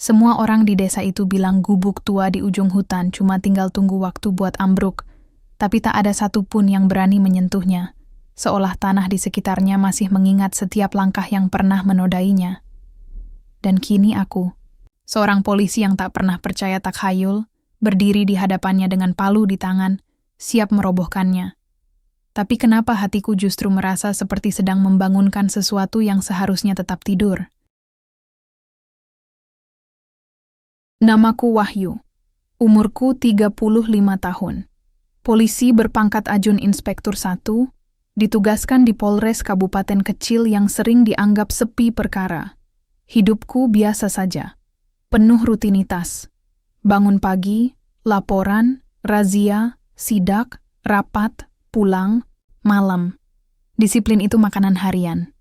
Semua orang di desa itu bilang gubuk tua di ujung hutan cuma tinggal tunggu waktu buat ambruk, tapi tak ada satupun yang berani menyentuhnya, seolah tanah di sekitarnya masih mengingat setiap langkah yang pernah menodainya. Dan kini aku, seorang polisi yang tak pernah percaya takhayul, berdiri di hadapannya dengan palu di tangan, siap merobohkannya. Tapi kenapa hatiku justru merasa seperti sedang membangunkan sesuatu yang seharusnya tetap tidur? Namaku Wahyu. Umurku 35 tahun. Polisi berpangkat Ajun Inspektur 1, ditugaskan di Polres kabupaten kecil yang sering dianggap sepi perkara. Hidupku biasa saja. Penuh rutinitas. Bangun pagi, laporan, razia, sidak, rapat, pulang, malam. Disiplin itu makanan harian.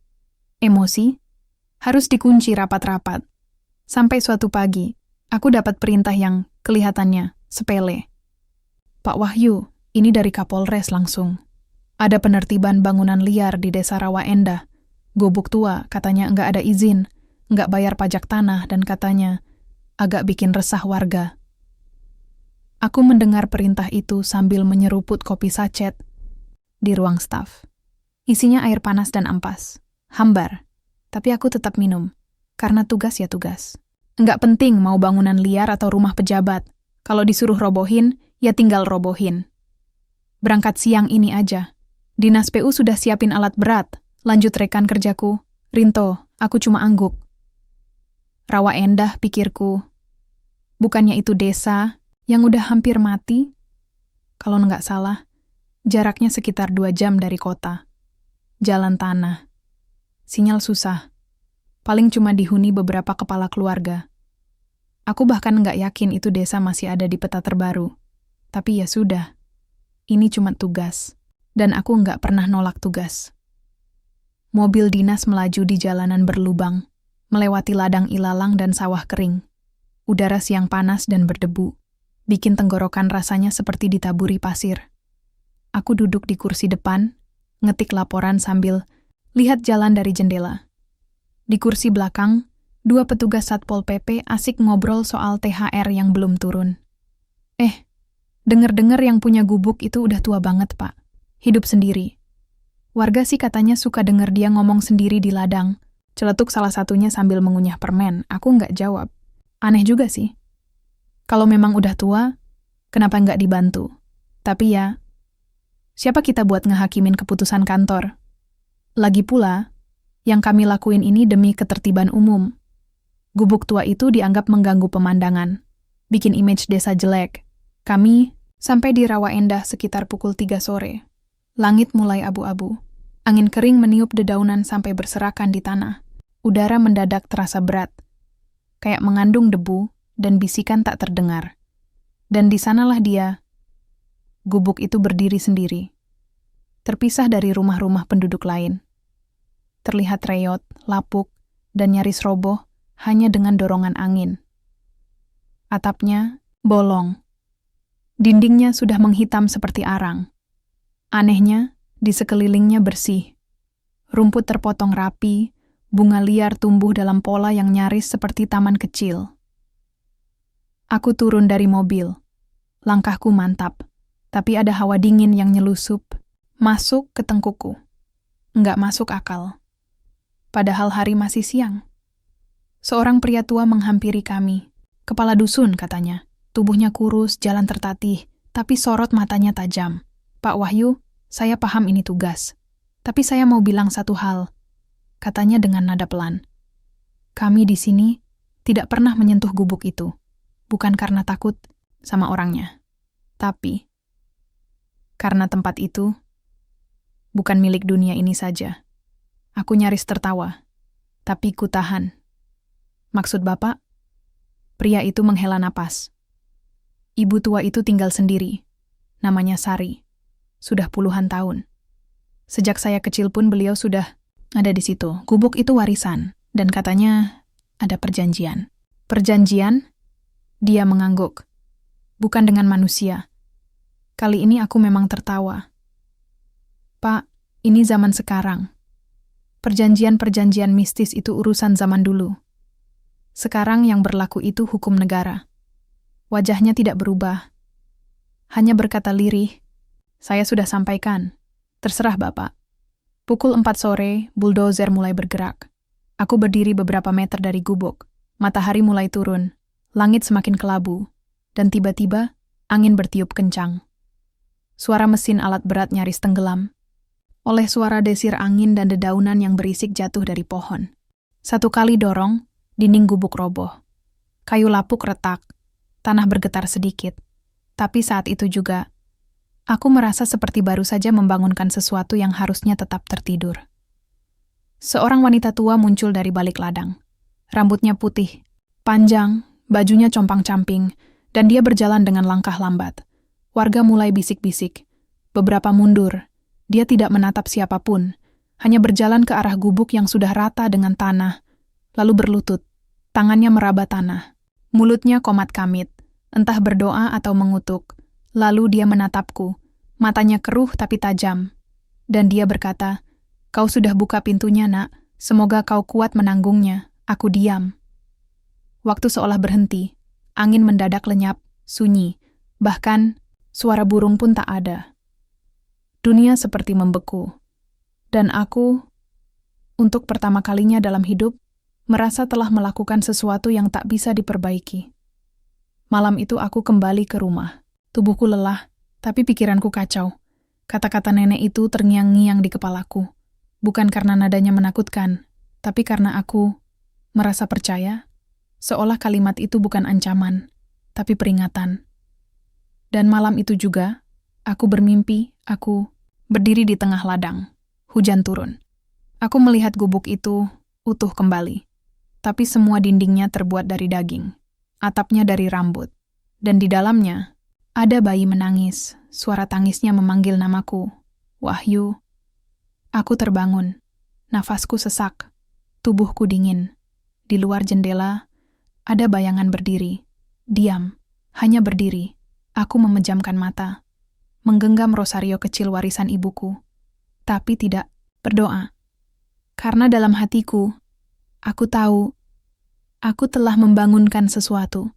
Emosi? Harus dikunci rapat-rapat. Sampai suatu pagi, aku dapat perintah yang kelihatannya sepele. Pak Wahyu, ini dari Kapolres langsung. Ada penertiban bangunan liar di desa Rawa Endah. Gubuk tua, katanya enggak ada izin, enggak bayar pajak tanah, dan katanya agak bikin resah warga. Aku mendengar perintah itu sambil menyeruput kopi sachet di ruang staf. Isinya air panas dan ampas. Hambar. Tapi aku tetap minum. Karena tugas ya tugas. Enggak penting mau bangunan liar atau rumah pejabat. Kalau disuruh robohin, ya tinggal robohin. Berangkat siang ini aja. Dinas PU sudah siapin alat berat. Lanjut rekan kerjaku. Rinto, aku cuma angguk. Rawa Endah, pikirku. Bukannya itu desa yang udah hampir mati? Kalau nggak salah, jaraknya sekitar 2 jam dari kota. Jalan tanah. Sinyal susah. Paling cuma dihuni beberapa kepala keluarga. Aku bahkan nggak yakin itu desa masih ada di peta terbaru. Tapi ya sudah. Ini cuma tugas. Dan aku nggak pernah nolak tugas. Mobil dinas melaju di jalanan berlubang, melewati ladang ilalang dan sawah kering. Udara siang panas dan berdebu, bikin tenggorokan rasanya seperti ditaburi pasir. Aku duduk di kursi depan, ngetik laporan sambil lihat jalan dari jendela. Di kursi belakang, 2 petugas Satpol PP asik ngobrol soal THR yang belum turun. Denger-denger yang punya gubuk itu udah tua banget, Pak. Hidup sendiri. Warga sih katanya suka denger dia ngomong sendiri di ladang. Celetuk salah satunya sambil mengunyah permen. Aku nggak jawab. Aneh juga sih. Kalau memang udah tua, kenapa nggak dibantu? Tapi ya, siapa kita buat ngehakimin keputusan kantor? Lagi pula, yang kami lakuin ini demi ketertiban umum. Gubuk tua itu dianggap mengganggu pemandangan, bikin image desa jelek. Kami sampai di Rawa Endah sekitar pukul 3 sore. Langit mulai abu-abu. Angin kering meniup dedaunan sampai berserakan di tanah. Udara mendadak terasa berat, kayak mengandung debu dan bisikan tak terdengar. Dan di sanalah dia, gubuk itu berdiri sendiri, terpisah dari rumah-rumah penduduk lain. Terlihat reyot, lapuk, dan nyaris roboh hanya dengan dorongan angin. Atapnya bolong. Dindingnya sudah menghitam seperti arang. Anehnya, di sekelilingnya bersih. Rumput terpotong rapi, bunga liar tumbuh dalam pola yang nyaris seperti taman kecil. Aku turun dari mobil. Langkahku mantap, tapi ada hawa dingin yang nyelusup, masuk ke tengkuku. Nggak masuk akal. Padahal hari masih siang. Seorang pria tua menghampiri kami. Kepala dusun, katanya. Tubuhnya kurus, jalan tertatih, tapi sorot matanya tajam. Pak Wahyu, saya paham ini tugas. Tapi saya mau bilang satu hal. Katanya dengan nada pelan. Kami di sini tidak pernah menyentuh gubuk itu. Bukan karena takut sama orangnya. Tapi karena tempat itu bukan milik dunia ini saja. Aku nyaris tertawa, tapi ku tahan. Maksud Bapak? Pria itu menghela napas. Ibu tua itu tinggal sendiri. Namanya Sari. Sudah puluhan tahun. Sejak saya kecil pun beliau sudah ada di situ. Gubuk itu warisan. Dan katanya ada perjanjian. Perjanjian? Dia mengangguk. Bukan dengan manusia. Kali ini aku memang tertawa. Pak, ini zaman sekarang. Perjanjian-perjanjian mistis itu urusan zaman dulu. Sekarang yang berlaku itu hukum negara. Wajahnya tidak berubah. Hanya berkata lirih, "Saya sudah sampaikan. Terserah Bapak." Pukul 4 sore, bulldozer mulai bergerak. Aku berdiri beberapa meter dari gubuk. Matahari mulai turun. Langit semakin kelabu. Dan tiba-tiba, angin bertiup kencang. Suara mesin alat berat nyaris tenggelam oleh suara desir angin dan dedaunan yang berisik jatuh dari pohon. Satu kali dorong, dinding gubuk roboh. Kayu lapuk retak, tanah bergetar sedikit. Tapi saat itu juga, aku merasa seperti baru saja membangunkan sesuatu yang harusnya tetap tertidur. Seorang wanita tua muncul dari balik ladang. Rambutnya putih, panjang, bajunya compang-camping, dan dia berjalan dengan langkah lambat. Warga mulai bisik-bisik. Beberapa mundur. Dia tidak menatap siapapun, hanya berjalan ke arah gubuk yang sudah rata dengan tanah, lalu berlutut. Tangannya meraba tanah. Mulutnya komat kamit, entah berdoa atau mengutuk. Lalu dia menatapku, matanya keruh tapi tajam. Dan dia berkata, "Kau sudah buka pintunya, Nak. Semoga kau kuat menanggungnya." Aku diam. Waktu seolah berhenti. Angin mendadak lenyap, sunyi. Bahkan, suara burung pun tak ada. Dunia seperti membeku. Dan aku, untuk pertama kalinya dalam hidup, merasa telah melakukan sesuatu yang tak bisa diperbaiki. Malam itu aku kembali ke rumah. Tubuhku lelah, tapi pikiranku kacau. Kata-kata nenek itu terngiang-ngiang di kepalaku. Bukan karena nadanya menakutkan, tapi karena aku merasa percaya, seolah kalimat itu bukan ancaman, tapi peringatan. Dan malam itu juga, aku bermimpi, aku berdiri di tengah ladang. Hujan turun. Aku melihat gubuk itu utuh kembali. Tapi semua dindingnya terbuat dari daging. Atapnya dari rambut. Dan di dalamnya, ada bayi menangis. Suara tangisnya memanggil namaku. Wahyu. Aku terbangun. Nafasku sesak. Tubuhku dingin. Di luar jendela, ada bayangan berdiri. Diam. Hanya berdiri. Aku memejamkan mata. Menggenggam rosario kecil warisan ibuku. Tapi tidak berdoa. Karena dalam hatiku, aku tahu, aku telah membangunkan sesuatu.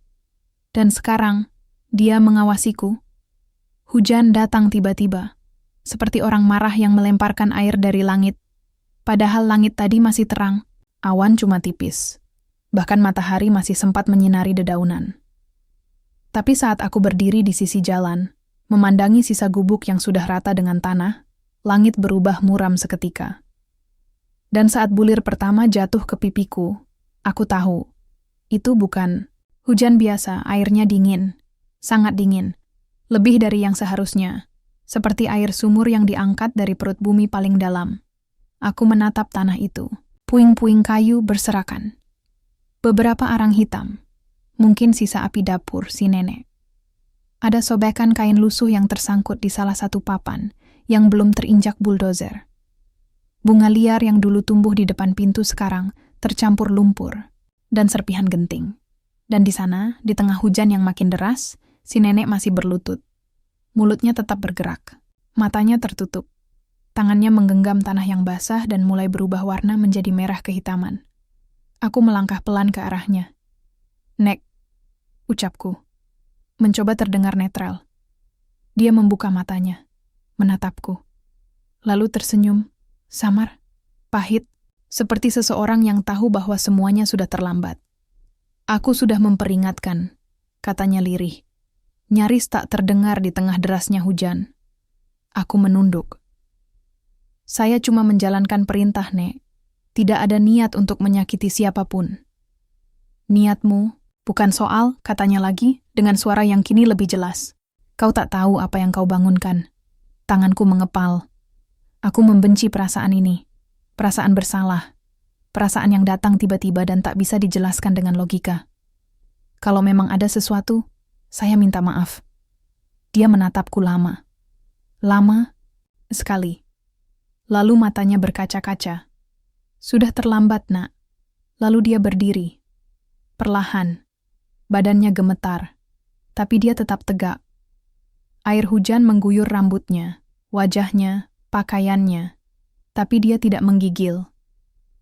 Dan sekarang, dia mengawasiku. Hujan datang tiba-tiba, seperti orang marah yang melemparkan air dari langit. Padahal langit tadi masih terang, awan cuma tipis. Bahkan matahari masih sempat menyinari dedaunan. Tapi saat aku berdiri di sisi jalan, memandangi sisa gubuk yang sudah rata dengan tanah, langit berubah muram seketika. Dan saat bulir pertama jatuh ke pipiku, aku tahu, itu bukan hujan biasa, airnya dingin, sangat dingin, lebih dari yang seharusnya, seperti air sumur yang diangkat dari perut bumi paling dalam. Aku menatap tanah itu, puing-puing kayu berserakan. Beberapa arang hitam, mungkin sisa api dapur si nenek. Ada sobekan kain lusuh yang tersangkut di salah satu papan yang belum terinjak bulldozer. Bunga liar yang dulu tumbuh di depan pintu sekarang tercampur lumpur dan serpihan genting. Dan di sana, di tengah hujan yang makin deras, si nenek masih berlutut. Mulutnya tetap bergerak, matanya tertutup. Tangannya menggenggam tanah yang basah dan mulai berubah warna menjadi merah kehitaman. Aku melangkah pelan ke arahnya. "Nek," ucapku. Mencoba terdengar netral. Dia membuka matanya, menatapku. Lalu tersenyum, samar, pahit, seperti seseorang yang tahu bahwa semuanya sudah terlambat. "Aku sudah memperingatkan," katanya lirih. Nyaris tak terdengar di tengah derasnya hujan. Aku menunduk. "Saya cuma menjalankan perintah, Nek. Tidak ada niat untuk menyakiti siapapun." "Niatmu bukan soal," katanya lagi, dengan suara yang kini lebih jelas. "Kau tak tahu apa yang kau bangunkan." Tanganku mengepal. Aku membenci perasaan ini. Perasaan bersalah. Perasaan yang datang tiba-tiba dan tak bisa dijelaskan dengan logika. Kalau memang ada sesuatu, saya minta maaf. Dia menatapku lama. Lama sekali. Lalu matanya berkaca-kaca. "Sudah terlambat, Nak." Lalu dia berdiri. Perlahan. Badannya gemetar. Tapi dia tetap tegak. Air hujan mengguyur rambutnya, wajahnya, pakaiannya. Tapi dia tidak menggigil.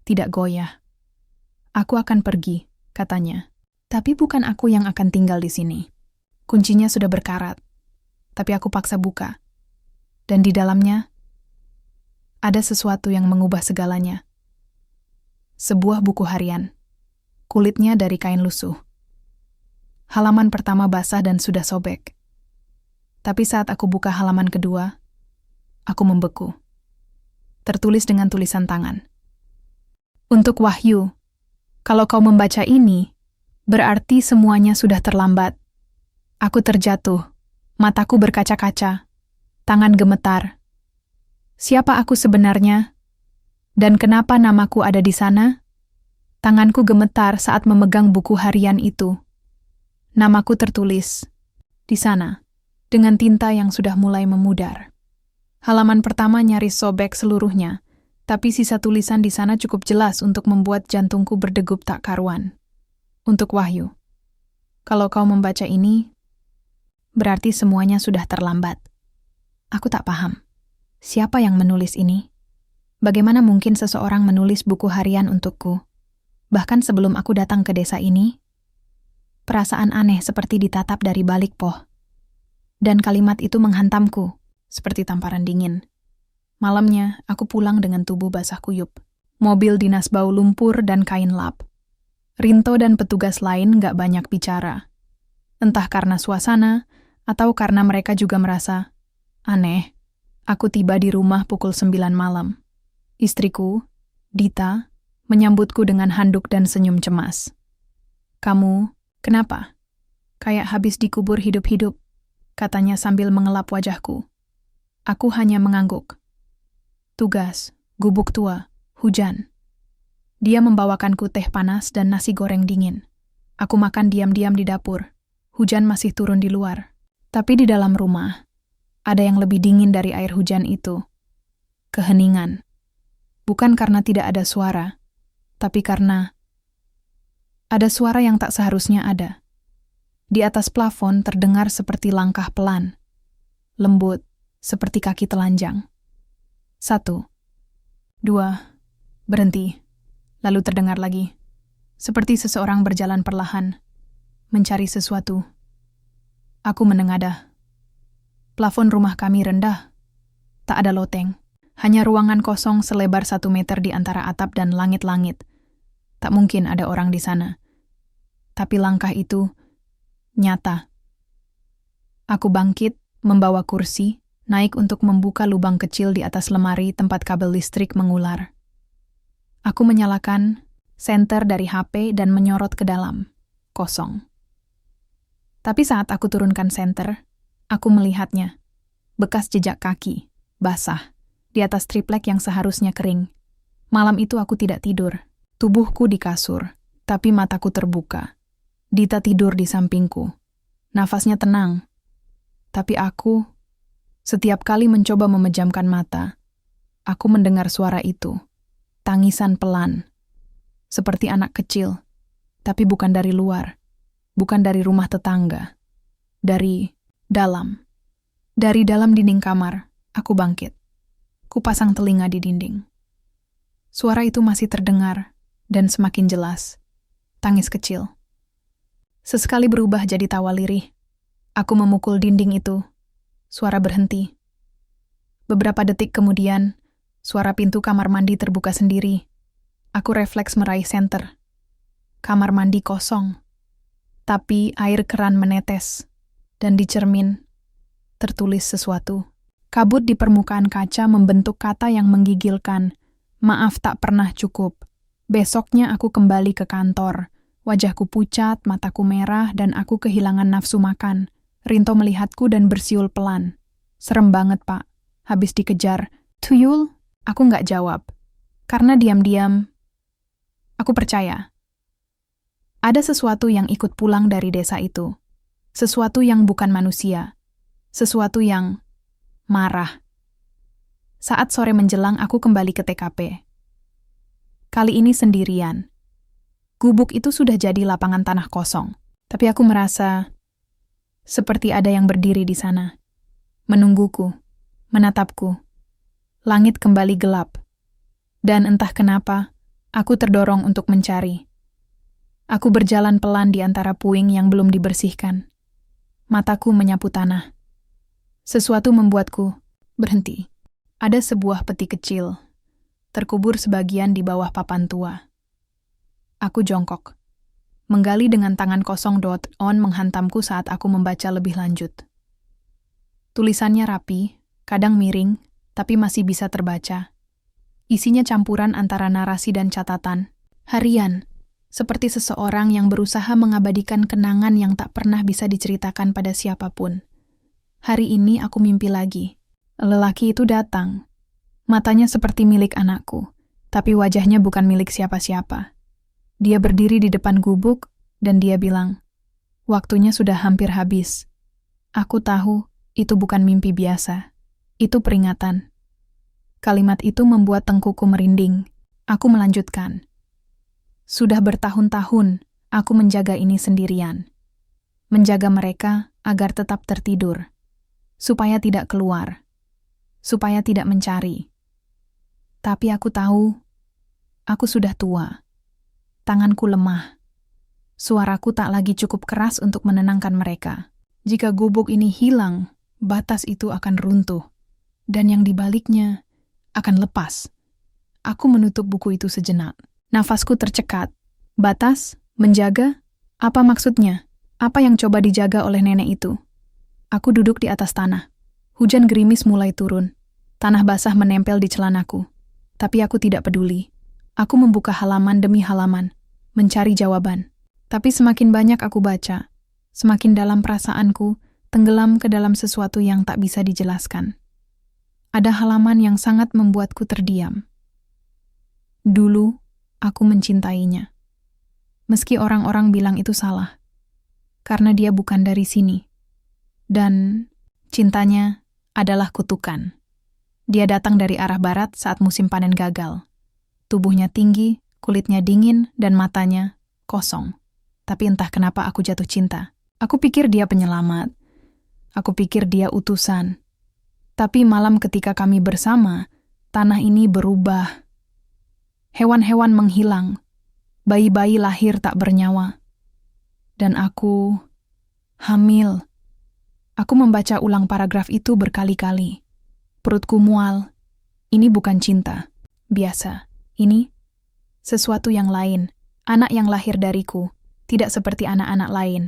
Tidak goyah. "Aku akan pergi," katanya. Tapi bukan aku yang akan tinggal di sini. Kuncinya sudah berkarat, tapi aku paksa buka. Dan di dalamnya, ada sesuatu yang mengubah segalanya. Sebuah buku harian. Kulitnya dari kain lusuh. Halaman pertama basah dan sudah sobek. Tapi saat aku buka halaman kedua, aku membeku. Tertulis dengan tulisan tangan. Untuk Wahyu, kalau kau membaca ini, berarti semuanya sudah terlambat. Aku terjatuh, mataku berkaca-kaca, tangan gemetar. Siapa aku sebenarnya? Dan kenapa namaku ada di sana? Tanganku gemetar saat memegang buku harian itu. Namaku tertulis di sana, dengan tinta yang sudah mulai memudar. Halaman pertama nyaris sobek seluruhnya, tapi sisa tulisan di sana cukup jelas untuk membuat jantungku berdegup tak karuan. Untuk Wahyu, kalau kau membaca ini, berarti semuanya sudah terlambat. Aku tak paham. Siapa yang menulis ini? Bagaimana mungkin seseorang menulis buku harian untukku? Bahkan sebelum aku datang ke desa ini, perasaan aneh seperti ditatap dari balik poh. Dan kalimat itu menghantamku, seperti tamparan dingin. Malamnya, aku pulang dengan tubuh basah kuyup. Mobil dinas bau lumpur dan kain lap. Rinto dan petugas lain gak banyak bicara. Entah karena suasana, atau karena mereka juga merasa aneh. Aku tiba di rumah pukul 9 malam. Istriku, Dita, menyambutku dengan handuk dan senyum cemas. Kamu, kenapa? Kayak habis dikubur hidup-hidup, katanya sambil mengelap wajahku. Aku hanya mengangguk. Tugas, gubuk tua, hujan. Dia membawakanku teh panas dan nasi goreng dingin. Aku makan diam-diam di dapur. Hujan masih turun di luar. Tapi di dalam rumah, ada yang lebih dingin dari air hujan itu. Keheningan. Bukan karena tidak ada suara, tapi karena ada suara yang tak seharusnya ada. Di atas plafon terdengar seperti langkah pelan, lembut, seperti kaki telanjang. 1, 2, berhenti. Lalu terdengar lagi, seperti seseorang berjalan perlahan, mencari sesuatu. Aku menengadah. Plafon rumah kami rendah. Tak ada loteng. Hanya ruangan kosong selebar 1 meter di antara atap dan langit-langit. Tak mungkin ada orang di sana. Tapi langkah itu nyata. Aku bangkit, membawa kursi, naik untuk membuka lubang kecil di atas lemari tempat kabel listrik mengular. Aku menyalakan senter dari HP dan menyorot ke dalam. Kosong. Tapi saat aku turunkan senter, aku melihatnya. Bekas jejak kaki, basah, di atas triplek yang seharusnya kering. Malam itu aku tidak tidur. Tubuhku di kasur, tapi mataku terbuka. Dita tidur di sampingku. Nafasnya tenang. Tapi aku, setiap kali mencoba memejamkan mata, aku mendengar suara itu. Tangisan pelan. Seperti anak kecil. Tapi bukan dari luar. Bukan dari rumah tetangga. Dari dalam. Dari dalam dinding kamar, aku bangkit. Kupasang telinga di dinding. Suara itu masih terdengar, dan semakin jelas. Tangis kecil. Sesekali berubah jadi tawa lirih. Aku memukul dinding itu. Suara berhenti. Beberapa detik kemudian, suara pintu kamar mandi terbuka sendiri. Aku refleks meraih senter. Kamar mandi kosong. Tapi air keran menetes. Dan di cermin, tertulis sesuatu. Kabut di permukaan kaca membentuk kata yang menggigilkan. Maaf tak pernah cukup. Besoknya aku kembali ke kantor. Wajahku pucat, mataku merah, dan aku kehilangan nafsu makan. Rinto melihatku dan bersiul pelan. Serem banget, Pak. Habis dikejar. Tuyul? Aku nggak jawab. Karena diam-diam, aku percaya. Ada sesuatu yang ikut pulang dari desa itu. Sesuatu yang bukan manusia. Sesuatu yang marah. Saat sore menjelang, aku kembali ke TKP. Kali ini sendirian. Gubuk itu sudah jadi lapangan tanah kosong. Tapi aku merasa seperti ada yang berdiri di sana. Menungguku, menatapku. Langit kembali gelap. Dan entah kenapa, aku terdorong untuk mencari. Aku berjalan pelan di antara puing yang belum dibersihkan. Mataku menyapu tanah. Sesuatu membuatku berhenti. Ada sebuah peti kecil, terkubur sebagian di bawah papan tua. Aku jongkok. Menggali dengan tangan kosong. On menghantamku saat aku membaca lebih lanjut. Tulisannya rapi, kadang miring, tapi masih bisa terbaca. Isinya campuran antara narasi dan catatan. Harian, seperti seseorang yang berusaha mengabadikan kenangan yang tak pernah bisa diceritakan pada siapapun. Hari ini aku mimpi lagi. Lelaki itu datang. Matanya seperti milik anakku, tapi wajahnya bukan milik siapa-siapa. Dia berdiri di depan gubuk, dan dia bilang, "Waktunya sudah hampir habis." Aku tahu itu bukan mimpi biasa. Itu peringatan. Kalimat itu membuat tengkuku merinding. Aku melanjutkan. Sudah bertahun-tahun aku menjaga ini sendirian. Menjaga mereka agar tetap tertidur. Supaya tidak keluar. Supaya tidak mencari. Tapi aku tahu, aku sudah tua. Tanganku lemah. Suaraku tak lagi cukup keras untuk menenangkan mereka. Jika gubuk ini hilang, batas itu akan runtuh. Dan yang dibaliknya akan lepas. Aku menutup buku itu sejenak. Nafasku tercekat. Batas? Menjaga? Apa maksudnya? Apa yang coba dijaga oleh nenek itu? Aku duduk di atas tanah. Hujan gerimis mulai turun. Tanah basah menempel di celanaku. Tapi aku tidak peduli. Aku membuka halaman demi halaman, mencari jawaban. Tapi semakin banyak aku baca, semakin dalam perasaanku tenggelam ke dalam sesuatu yang tak bisa dijelaskan. Ada halaman yang sangat membuatku terdiam. Dulu, aku mencintainya. Meski orang-orang bilang itu salah. Karena dia bukan dari sini. Dan cintanya adalah kutukan. Dia datang dari arah barat saat musim panen gagal. Tubuhnya tinggi, kulitnya dingin, dan matanya kosong. Tapi entah kenapa aku jatuh cinta. Aku pikir dia penyelamat. Aku pikir dia utusan. Tapi malam ketika kami bersama, tanah ini berubah. Hewan-hewan menghilang. Bayi-bayi lahir tak bernyawa. Dan aku hamil. Aku membaca ulang paragraf itu berkali-kali. Perutku mual. Ini bukan cinta. Biasa. Ini sesuatu yang lain. Anak yang lahir dariku. Tidak seperti anak-anak lain.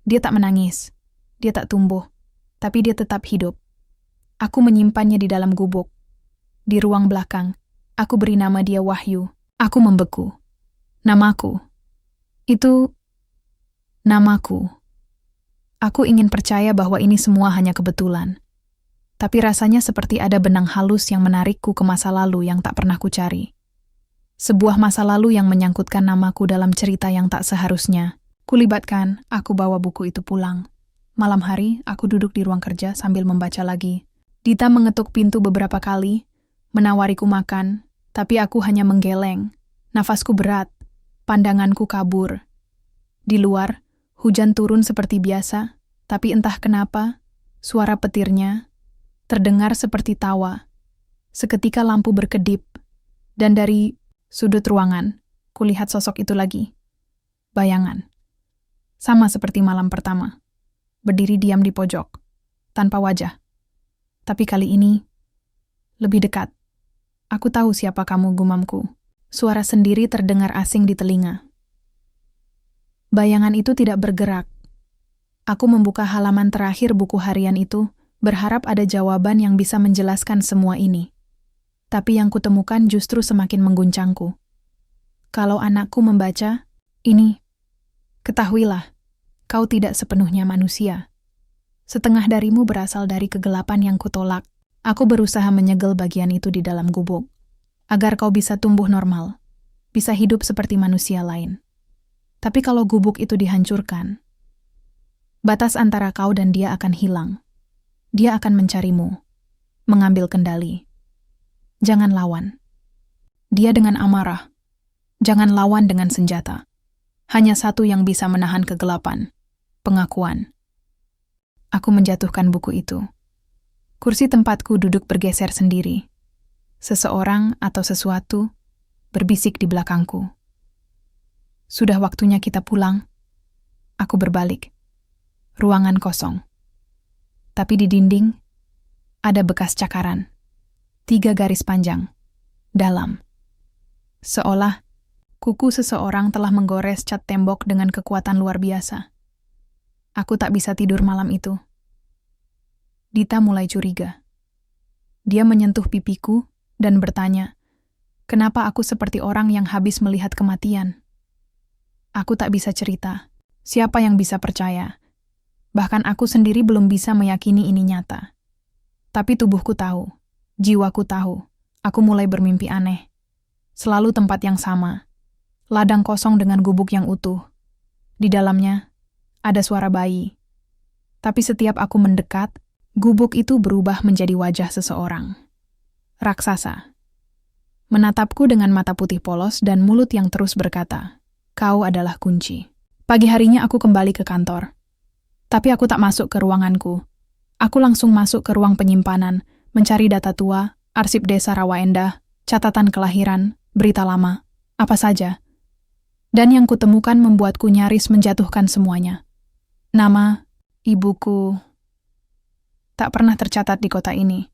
Dia tak menangis. Dia tak tumbuh. Tapi dia tetap hidup. Aku menyimpannya di dalam gubuk. Di ruang belakang. Aku beri nama dia Wahyu. Aku membeku. Namaku. Itu namaku. Aku ingin percaya bahwa ini semua hanya kebetulan. Tapi rasanya seperti ada benang halus yang menarikku ke masa lalu yang tak pernah kucari. Sebuah masa lalu yang menyangkutkan namaku dalam cerita yang tak seharusnya. Kulibatkan, aku bawa buku itu pulang. Malam hari, aku duduk di ruang kerja sambil membaca lagi. Dita mengetuk pintu beberapa kali, menawariku makan, tapi aku hanya menggeleng. Nafasku berat, pandanganku kabur. Di luar, hujan turun seperti biasa, tapi entah kenapa, suara petirnya terdengar seperti tawa. Seketika lampu berkedip, dan dari sudut ruangan, kulihat sosok itu lagi. Bayangan. Sama seperti malam pertama. Berdiri diam di pojok, tanpa wajah. Tapi kali ini, lebih dekat. Aku tahu siapa kamu, gumamku. Suara sendiri terdengar asing di telinga. Bayangan itu tidak bergerak. Aku membuka halaman terakhir buku harian itu, berharap ada jawaban yang bisa menjelaskan semua ini. Tapi yang kutemukan justru semakin mengguncangku. Kalau anakku membaca, ini, ketahuilah, kau tidak sepenuhnya manusia. Setengah darimu berasal dari kegelapan yang kutolak. Aku berusaha menyegel bagian itu di dalam gubuk, agar kau bisa tumbuh normal, bisa hidup seperti manusia lain. Tapi kalau gubuk itu dihancurkan, batas antara kau dan dia akan hilang. Dia akan mencarimu, mengambil kendali. Jangan lawan. Dia dengan amarah. Jangan lawan dengan senjata. Hanya satu yang bisa menahan kegelapan. Pengakuan. Aku menjatuhkan buku itu. Kursi tempatku duduk bergeser sendiri. Seseorang atau sesuatu berbisik di belakangku. Sudah waktunya kita pulang. Aku berbalik. Ruangan kosong. Tapi di dinding, ada bekas cakaran. 3 garis panjang. Dalam. Seolah kuku seseorang telah menggores cat tembok dengan kekuatan luar biasa. Aku tak bisa tidur malam itu. Dita mulai curiga. Dia menyentuh pipiku dan bertanya, kenapa aku seperti orang yang habis melihat kematian? Aku tak bisa cerita. Siapa yang bisa percaya? Bahkan aku sendiri belum bisa meyakini ini nyata. Tapi tubuhku tahu, jiwaku tahu, aku mulai bermimpi aneh. Selalu tempat yang sama. Ladang kosong dengan gubuk yang utuh. Di dalamnya, ada suara bayi. Tapi setiap aku mendekat, gubuk itu berubah menjadi wajah seseorang. Raksasa. Menatapku dengan mata putih polos dan mulut yang terus berkata, "Kau adalah kunci." Pagi harinya aku kembali ke kantor. Tapi aku tak masuk ke ruanganku. Aku langsung masuk ke ruang penyimpanan, mencari data tua, arsip desa Rawa Endah, catatan kelahiran, berita lama, apa saja. Dan yang kutemukan membuatku nyaris menjatuhkan semuanya. Nama, ibuku, tak pernah tercatat di kota ini.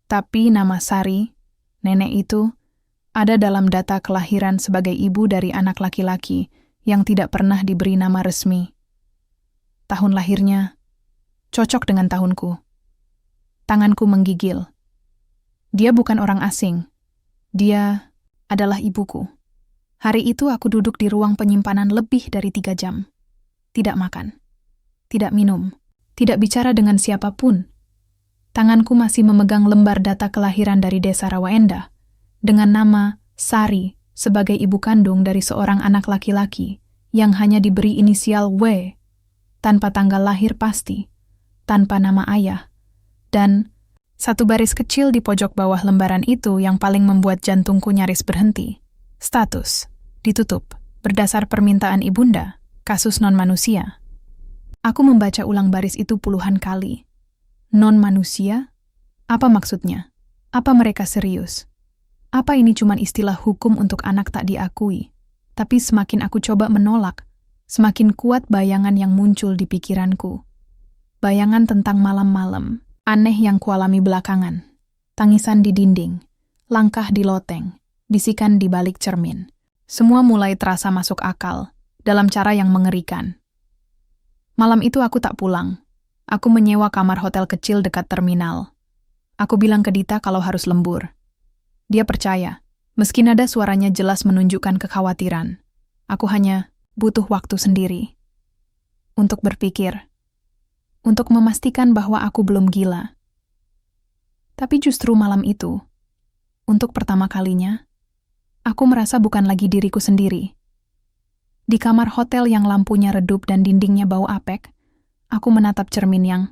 Tapi nama Sari, nenek itu, ada dalam data kelahiran sebagai ibu dari anak laki-laki yang tidak pernah diberi nama resmi. Tahun lahirnya cocok dengan tahunku. Tanganku menggigil. Dia bukan orang asing. Dia adalah ibuku. Hari itu aku duduk di ruang penyimpanan lebih dari 3 jam. Tidak makan. Tidak minum. Tidak bicara dengan siapapun. Tanganku masih memegang lembar data kelahiran dari desa Rawa Endah dengan nama Sari sebagai ibu kandung dari seorang anak laki-laki yang hanya diberi inisial W, tanpa tanggal lahir pasti, tanpa nama ayah, dan satu baris kecil di pojok bawah lembaran itu yang paling membuat jantungku nyaris berhenti. Status, ditutup, berdasar permintaan ibunda, kasus non-manusia. Aku membaca ulang baris itu puluhan kali. Non-manusia? Apa maksudnya? Apa mereka serius? Apa ini cuma istilah hukum untuk anak tak diakui? Tapi semakin aku coba menolak, semakin kuat bayangan yang muncul di pikiranku. Bayangan tentang malam-malam, aneh yang kualami belakangan. Tangisan di dinding, langkah di loteng, bisikan di balik cermin. Semua mulai terasa masuk akal, dalam cara yang mengerikan. Malam itu aku tak pulang. Aku menyewa kamar hotel kecil dekat terminal. Aku bilang ke Dita kalau harus lembur. Dia percaya, meski nada suaranya jelas menunjukkan kekhawatiran. Aku hanya butuh waktu sendiri. Untuk berpikir. Untuk memastikan bahwa aku belum gila. Tapi justru malam itu, untuk pertama kalinya, aku merasa bukan lagi diriku sendiri. Di kamar hotel yang lampunya redup dan dindingnya bau apek, aku menatap cermin yang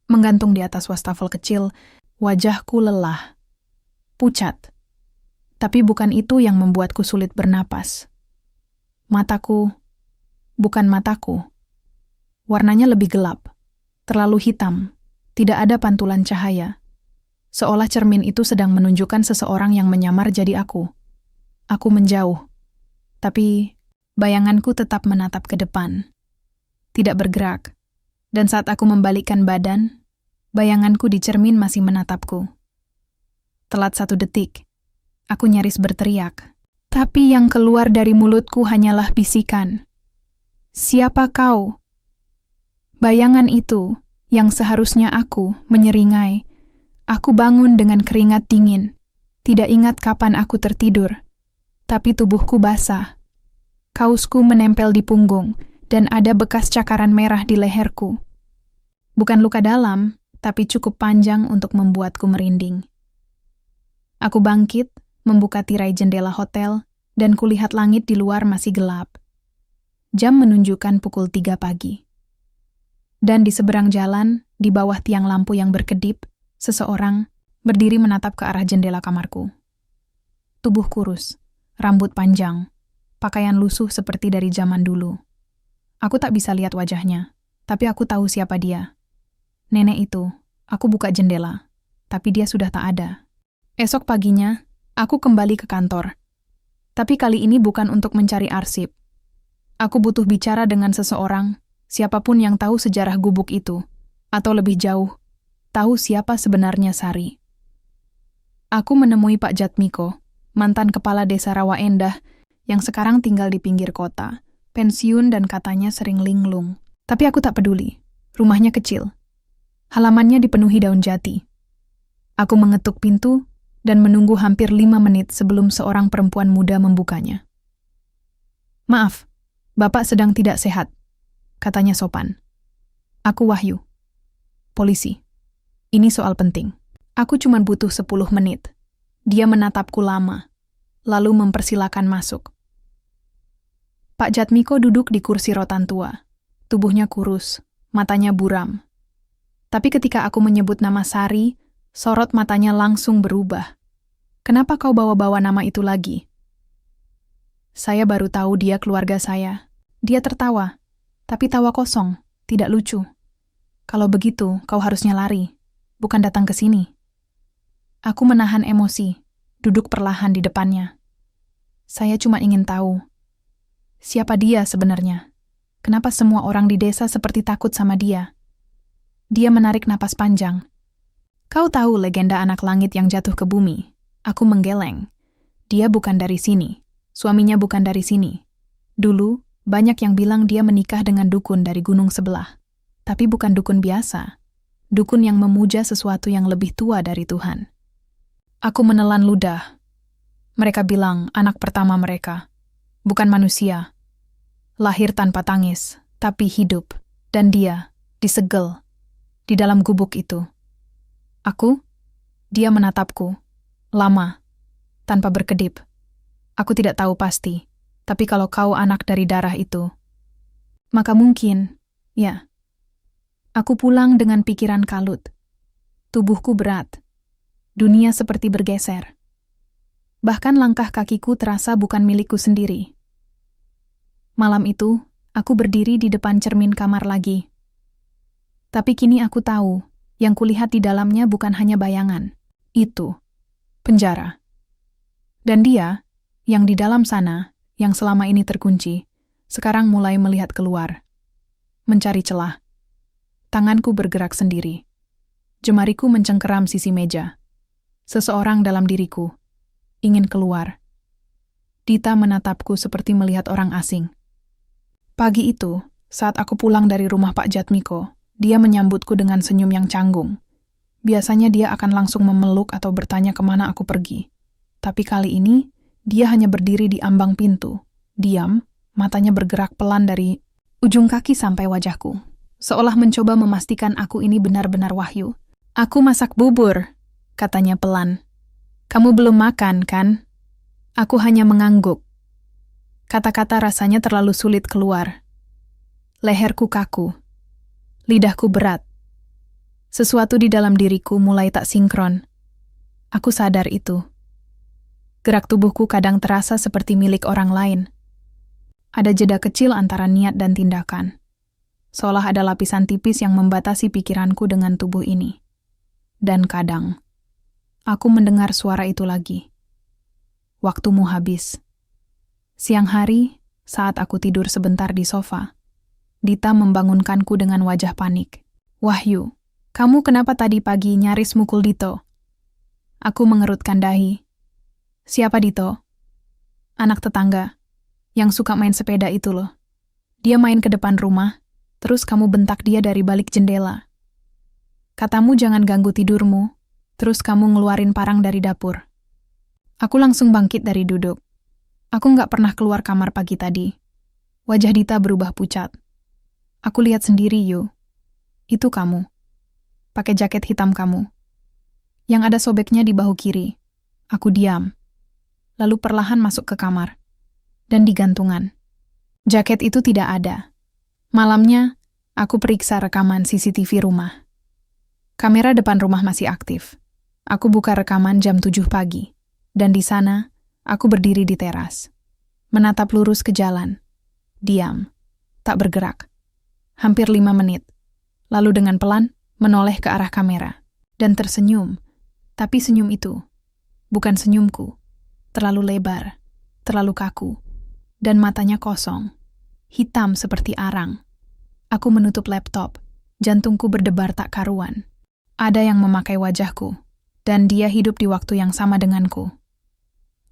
menggantung di atas wastafel kecil. Wajahku lelah, pucat. Tapi bukan itu yang membuatku sulit bernapas. Mataku, bukan mataku. Warnanya lebih gelap, terlalu hitam, tidak ada pantulan cahaya. Seolah cermin itu sedang menunjukkan seseorang yang menyamar jadi aku. Aku menjauh, tapi bayanganku tetap menatap ke depan. Tidak bergerak, dan saat aku membalikkan badan, bayanganku di cermin masih menatapku. Telat 1 detik, aku nyaris berteriak. Tapi yang keluar dari mulutku hanyalah bisikan. Siapa kau? Bayangan itu, yang seharusnya aku, menyeringai. Aku bangun dengan keringat dingin. Tidak ingat kapan aku tertidur. Tapi tubuhku basah. Kausku menempel di punggung, dan ada bekas cakaran merah di leherku. Bukan luka dalam, tapi cukup panjang untuk membuatku merinding. Aku bangkit, membuka tirai jendela hotel, dan kulihat langit di luar masih gelap. Jam menunjukkan pukul 3 pagi. Dan di seberang jalan, di bawah tiang lampu yang berkedip, seseorang berdiri menatap ke arah jendela kamarku. Tubuh kurus, rambut panjang, pakaian lusuh seperti dari zaman dulu. Aku tak bisa lihat wajahnya, tapi aku tahu siapa dia. Nenek itu, aku buka jendela, tapi dia sudah tak ada. Esok paginya, aku kembali ke kantor. Tapi kali ini bukan untuk mencari arsip. Aku butuh bicara dengan seseorang, siapapun yang tahu sejarah gubuk itu, atau lebih jauh, tahu siapa sebenarnya Sari. Aku menemui Pak Jatmiko, mantan kepala desa Rawa Endah, yang sekarang tinggal di pinggir kota, pensiun dan katanya sering linglung. Tapi aku tak peduli, rumahnya kecil. Halamannya dipenuhi daun jati. Aku mengetuk pintu dan menunggu hampir 5 menit sebelum seorang perempuan muda membukanya. "Maaf, Bapak sedang tidak sehat," katanya sopan. "Aku Wahyu. Polisi. Ini soal penting. Aku cuma butuh 10 menit. Dia menatapku lama, lalu mempersilakan masuk." Pak Jatmiko duduk di kursi rotan tua. Tubuhnya kurus, matanya buram. Tapi ketika aku menyebut nama Sari, sorot matanya langsung berubah. "Kenapa kau bawa-bawa nama itu lagi?" "Saya baru tahu dia keluarga saya." Dia tertawa, tapi tawa kosong, tidak lucu. "Kalau begitu, kau harusnya lari, bukan datang ke sini." Aku menahan emosi, duduk perlahan di depannya. Saya cuma ingin tahu, siapa dia sebenarnya? Kenapa semua orang di desa seperti takut sama dia? Dia menarik napas panjang. "Kau tahu legenda anak langit yang jatuh ke bumi?" Aku menggeleng. "Dia bukan dari sini. Suaminya bukan dari sini. Dulu, banyak yang bilang dia menikah dengan dukun dari gunung sebelah. Tapi bukan dukun biasa. Dukun yang memuja sesuatu yang lebih tua dari Tuhan." Aku menelan ludah. Mereka bilang anak pertama mereka. Bukan manusia. Lahir tanpa tangis, tapi hidup. Dan dia, disegel, di dalam gubuk itu. Dia menatapku. Lama, tanpa berkedip. Aku tidak tahu pasti, tapi kalau kau anak dari darah itu, maka mungkin, ya. Aku pulang dengan pikiran kalut. Tubuhku berat. Dunia seperti bergeser. Bahkan langkah kakiku terasa bukan milikku sendiri. Malam itu, aku berdiri di depan cermin kamar lagi. Tapi kini aku tahu, yang kulihat di dalamnya bukan hanya bayangan. Itu, penjara. Dan dia, yang di dalam sana, yang selama ini terkunci, sekarang mulai melihat keluar. Mencari celah. Tanganku bergerak sendiri. Jemariku mencengkeram sisi meja. Seseorang dalam diriku ingin keluar. Dita menatapku seperti melihat orang asing. Pagi itu, saat aku pulang dari rumah Pak Jatmiko, dia menyambutku dengan senyum yang canggung. Biasanya dia akan langsung memeluk atau bertanya kemana aku pergi. Tapi kali ini, dia hanya berdiri di ambang pintu. Diam, matanya bergerak pelan dari ujung kaki sampai wajahku. Seolah mencoba memastikan aku ini benar-benar Wahyu. "Aku masak bubur," katanya pelan. "Kamu belum makan, kan?" Aku hanya mengangguk. Kata-kata rasanya terlalu sulit keluar. Leherku kaku. Lidahku berat. Sesuatu di dalam diriku mulai tak sinkron. Aku sadar itu. Gerak tubuhku kadang terasa seperti milik orang lain. Ada jeda kecil antara niat dan tindakan. Seolah ada lapisan tipis yang membatasi pikiranku dengan tubuh ini. Dan kadang, aku mendengar suara itu lagi. Waktumu habis. Siang hari, saat aku tidur sebentar di sofa, Dita membangunkanku dengan wajah panik. "Wahyu, kamu kenapa tadi pagi nyaris mukul Dito?" Aku mengerutkan dahi. "Siapa Dito?" "Anak tetangga, yang suka main sepeda itu loh. Dia main ke depan rumah, terus kamu bentak dia dari balik jendela. Katamu jangan ganggu tidurmu, terus kamu ngeluarin parang dari dapur." Aku langsung bangkit dari duduk. Aku nggak pernah keluar kamar pagi tadi. Wajah Dita berubah pucat. "Aku lihat sendiri, Yu. Itu kamu. Pakai jaket hitam kamu. Yang ada sobeknya di bahu kiri." Aku diam. Lalu perlahan masuk ke kamar. Dan di gantungan. Jaket itu tidak ada. Malamnya, aku periksa rekaman CCTV rumah. Kamera depan rumah masih aktif. Aku buka rekaman jam 7 pagi. Dan di sana, aku berdiri di teras. Menatap lurus ke jalan. Diam. Tak bergerak. Hampir 5 menit. Lalu dengan pelan, menoleh ke arah kamera. Dan tersenyum. Tapi senyum itu, bukan senyumku. Terlalu lebar. Terlalu kaku. Dan matanya kosong. hitam seperti arang. Aku menutup laptop, jantungku berdebar tak karuan. Ada yang memakai wajahku, dan dia hidup di waktu yang sama denganku.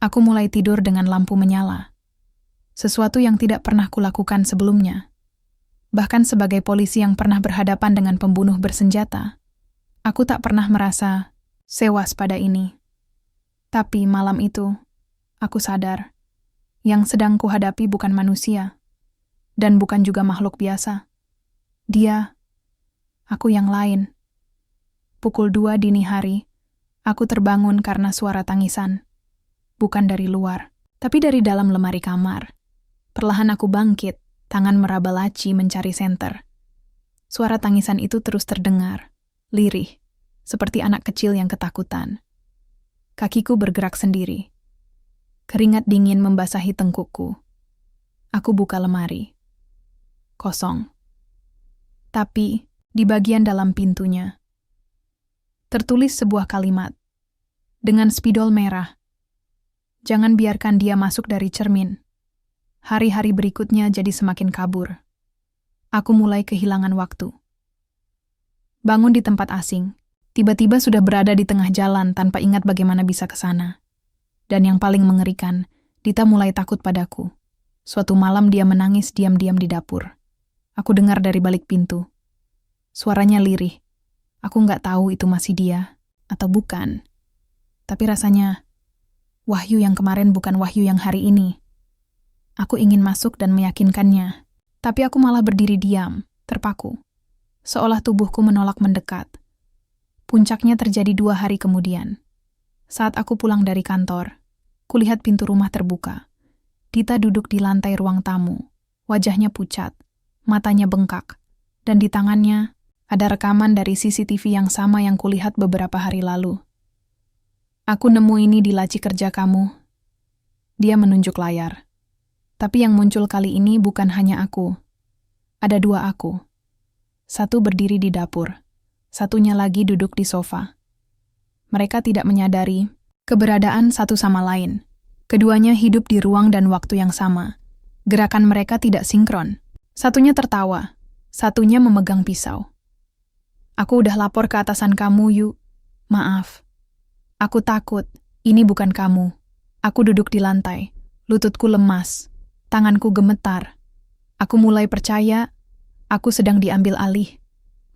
Aku mulai tidur dengan lampu menyala. Sesuatu yang tidak pernah kulakukan sebelumnya. Bahkan sebagai polisi yang pernah berhadapan dengan pembunuh bersenjata, aku tak pernah merasa sewas pada ini. Tapi malam itu, aku sadar, yang sedang kuhadapi bukan manusia, dan bukan juga makhluk biasa. Dia, aku yang lain. Pukul 2 dini hari, aku terbangun karena suara tangisan. Bukan dari luar, tapi dari dalam lemari kamar. Perlahan aku bangkit, tangan meraba laci mencari senter. Suara tangisan itu terus terdengar, lirih, seperti anak kecil yang ketakutan. Kakiku bergerak sendiri. Keringat dingin membasahi tengkukku. Aku buka lemari. Kosong. Tapi, di bagian dalam pintunya, tertulis sebuah kalimat. Dengan spidol merah. Jangan biarkan dia masuk dari cermin. Hari-hari berikutnya jadi semakin kabur. Aku mulai kehilangan waktu. Bangun di tempat asing. Tiba-tiba sudah berada di tengah jalan tanpa ingat bagaimana bisa ke sana. Dan yang paling mengerikan, Dita mulai takut padaku. Suatu malam dia menangis diam-diam di dapur. Aku dengar dari balik pintu. Suaranya lirih. Aku nggak tahu itu masih dia atau bukan. Tapi rasanya, Wahyu yang kemarin bukan Wahyu yang hari ini. Aku ingin masuk dan meyakinkannya. Tapi aku malah berdiri diam, terpaku. Seolah tubuhku menolak mendekat. Puncaknya terjadi 2 hari kemudian. Saat aku pulang dari kantor, kulihat pintu rumah terbuka. Dita duduk di lantai ruang tamu. Wajahnya pucat, matanya bengkak, dan di tangannya ada rekaman dari CCTV yang sama yang kulihat beberapa hari lalu. Aku nemu ini di laci kerja kamu. Dia menunjuk layar. Tapi yang muncul kali ini bukan hanya aku. Ada 2 aku. Satu berdiri di dapur, satunya lagi duduk di sofa. Mereka tidak menyadari keberadaan satu sama lain. Keduanya hidup di ruang dan waktu yang sama. Gerakan mereka tidak sinkron. Satunya tertawa, satunya memegang pisau. Aku udah lapor ke atasan kamu, Yu. Maaf. Aku takut, ini bukan kamu. Aku duduk di lantai, lututku lemas, tanganku gemetar. Aku mulai percaya, aku sedang diambil alih.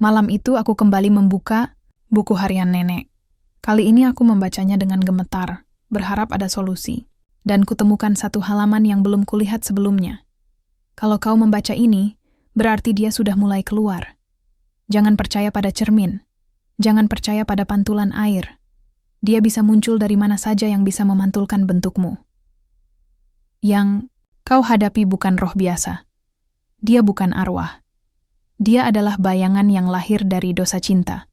Malam itu aku kembali membuka buku harian nenek. Kali ini aku membacanya dengan gemetar, berharap ada solusi. Dan kutemukan satu halaman yang belum kulihat sebelumnya. Kalau kau membaca ini, berarti dia sudah mulai keluar. Jangan percaya pada cermin. Jangan percaya pada pantulan air. Dia bisa muncul dari mana saja yang bisa memantulkan bentukmu. Yang kau hadapi bukan roh biasa. Dia bukan arwah. Dia adalah bayangan yang lahir dari dosa cinta.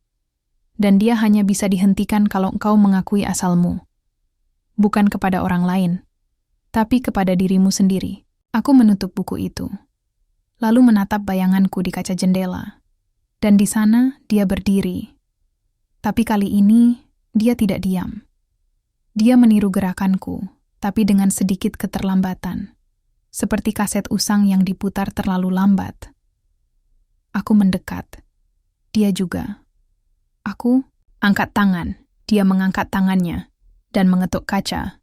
Dan dia hanya bisa dihentikan kalau engkau mengakui asalmu. Bukan kepada orang lain, tapi kepada dirimu sendiri. Aku menutup buku itu, lalu menatap bayanganku di kaca jendela. Dan di sana dia berdiri. Tapi kali ini dia tidak diam. Dia meniru gerakanku, tapi dengan sedikit keterlambatan. Seperti kaset usang yang diputar terlalu lambat. Aku mendekat. Dia juga. Aku angkat tangan. Dia mengangkat tangannya dan mengetuk kaca.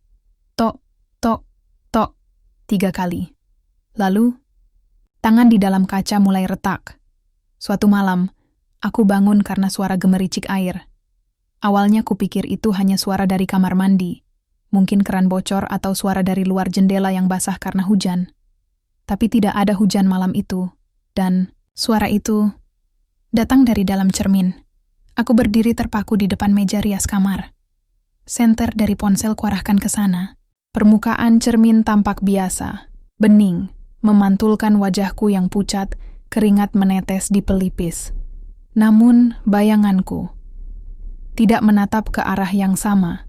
Tok, tok, tok, 3 kali. Lalu, tangan di dalam kaca mulai retak. Suatu malam, aku bangun karena suara gemericik air. Awalnya kupikir itu hanya suara dari kamar mandi. Mungkin keran bocor atau suara dari luar jendela yang basah karena hujan. Tapi tidak ada hujan malam itu. Dan suara itu datang dari dalam cermin. Aku berdiri terpaku di depan meja rias kamar. Senter dari ponsel kuarahkan ke sana. Permukaan cermin tampak biasa, bening, memantulkan wajahku yang pucat, keringat menetes di pelipis. Namun bayanganku tidak menatap ke arah yang sama.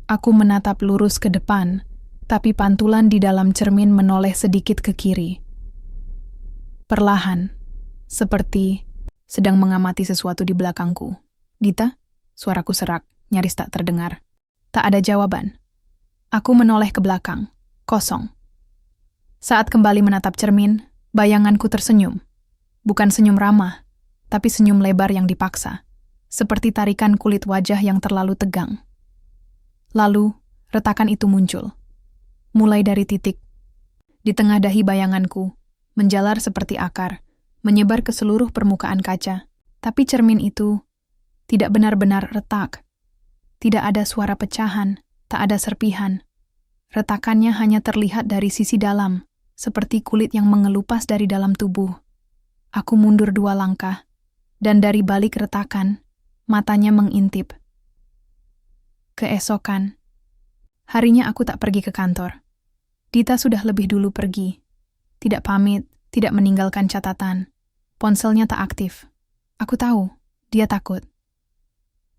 Aku menatap lurus ke depan, tapi pantulan di dalam cermin menoleh sedikit ke kiri. Perlahan, seperti sedang mengamati sesuatu di belakangku. Dita, suaraku serak, nyaris tak terdengar. Tak ada jawaban. Aku menoleh ke belakang, kosong. Saat kembali menatap cermin, bayanganku tersenyum. Bukan senyum ramah, tapi senyum lebar yang dipaksa. Seperti tarikan kulit wajah yang terlalu tegang. Lalu, retakan itu muncul. Mulai dari titik. Di tengah dahi bayanganku, menjalar seperti akar, menyebar ke seluruh permukaan kaca. Tapi cermin itu tidak benar-benar retak. Tidak ada suara pecahan, tak ada serpihan. Retakannya hanya terlihat dari sisi dalam, seperti kulit yang mengelupas dari dalam tubuh. Aku mundur 2 langkah, dan dari balik retakan, matanya mengintip. Keesokan, harinya aku tak pergi ke kantor. Dita sudah lebih dulu pergi. Tidak pamit, tidak meninggalkan catatan. Ponselnya tak aktif. Aku tahu, dia takut.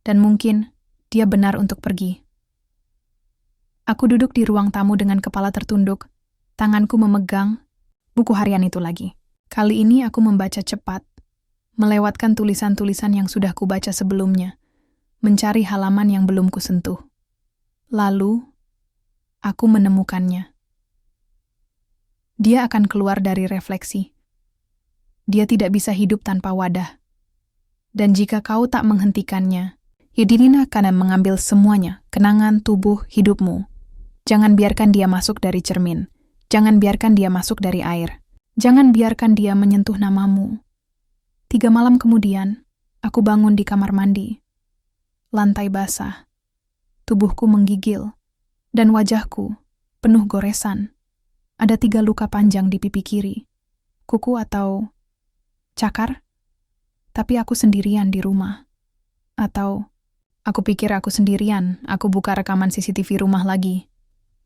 Dan mungkin, dia benar untuk pergi. Aku duduk di ruang tamu dengan kepala tertunduk, tanganku memegang buku harian itu lagi. Kali ini aku membaca cepat, melewatkan tulisan-tulisan yang sudah kubaca sebelumnya, mencari halaman yang belum kusentuh. Lalu, aku menemukannya. Dia akan keluar dari refleksi. Dia tidak bisa hidup tanpa wadah. Dan jika kau tak menghentikannya, Yudinina akan mengambil semuanya, kenangan, tubuh, hidupmu. Jangan biarkan dia masuk dari cermin. Jangan biarkan dia masuk dari air. Jangan biarkan dia menyentuh namamu. 3 malam kemudian, aku bangun di kamar mandi. Lantai basah. Tubuhku menggigil. Dan wajahku penuh goresan. Ada 3 luka panjang di pipi kiri. Kuku atau cakar? Tapi aku sendirian di rumah. Atau, aku pikir aku sendirian, aku buka rekaman CCTV rumah lagi.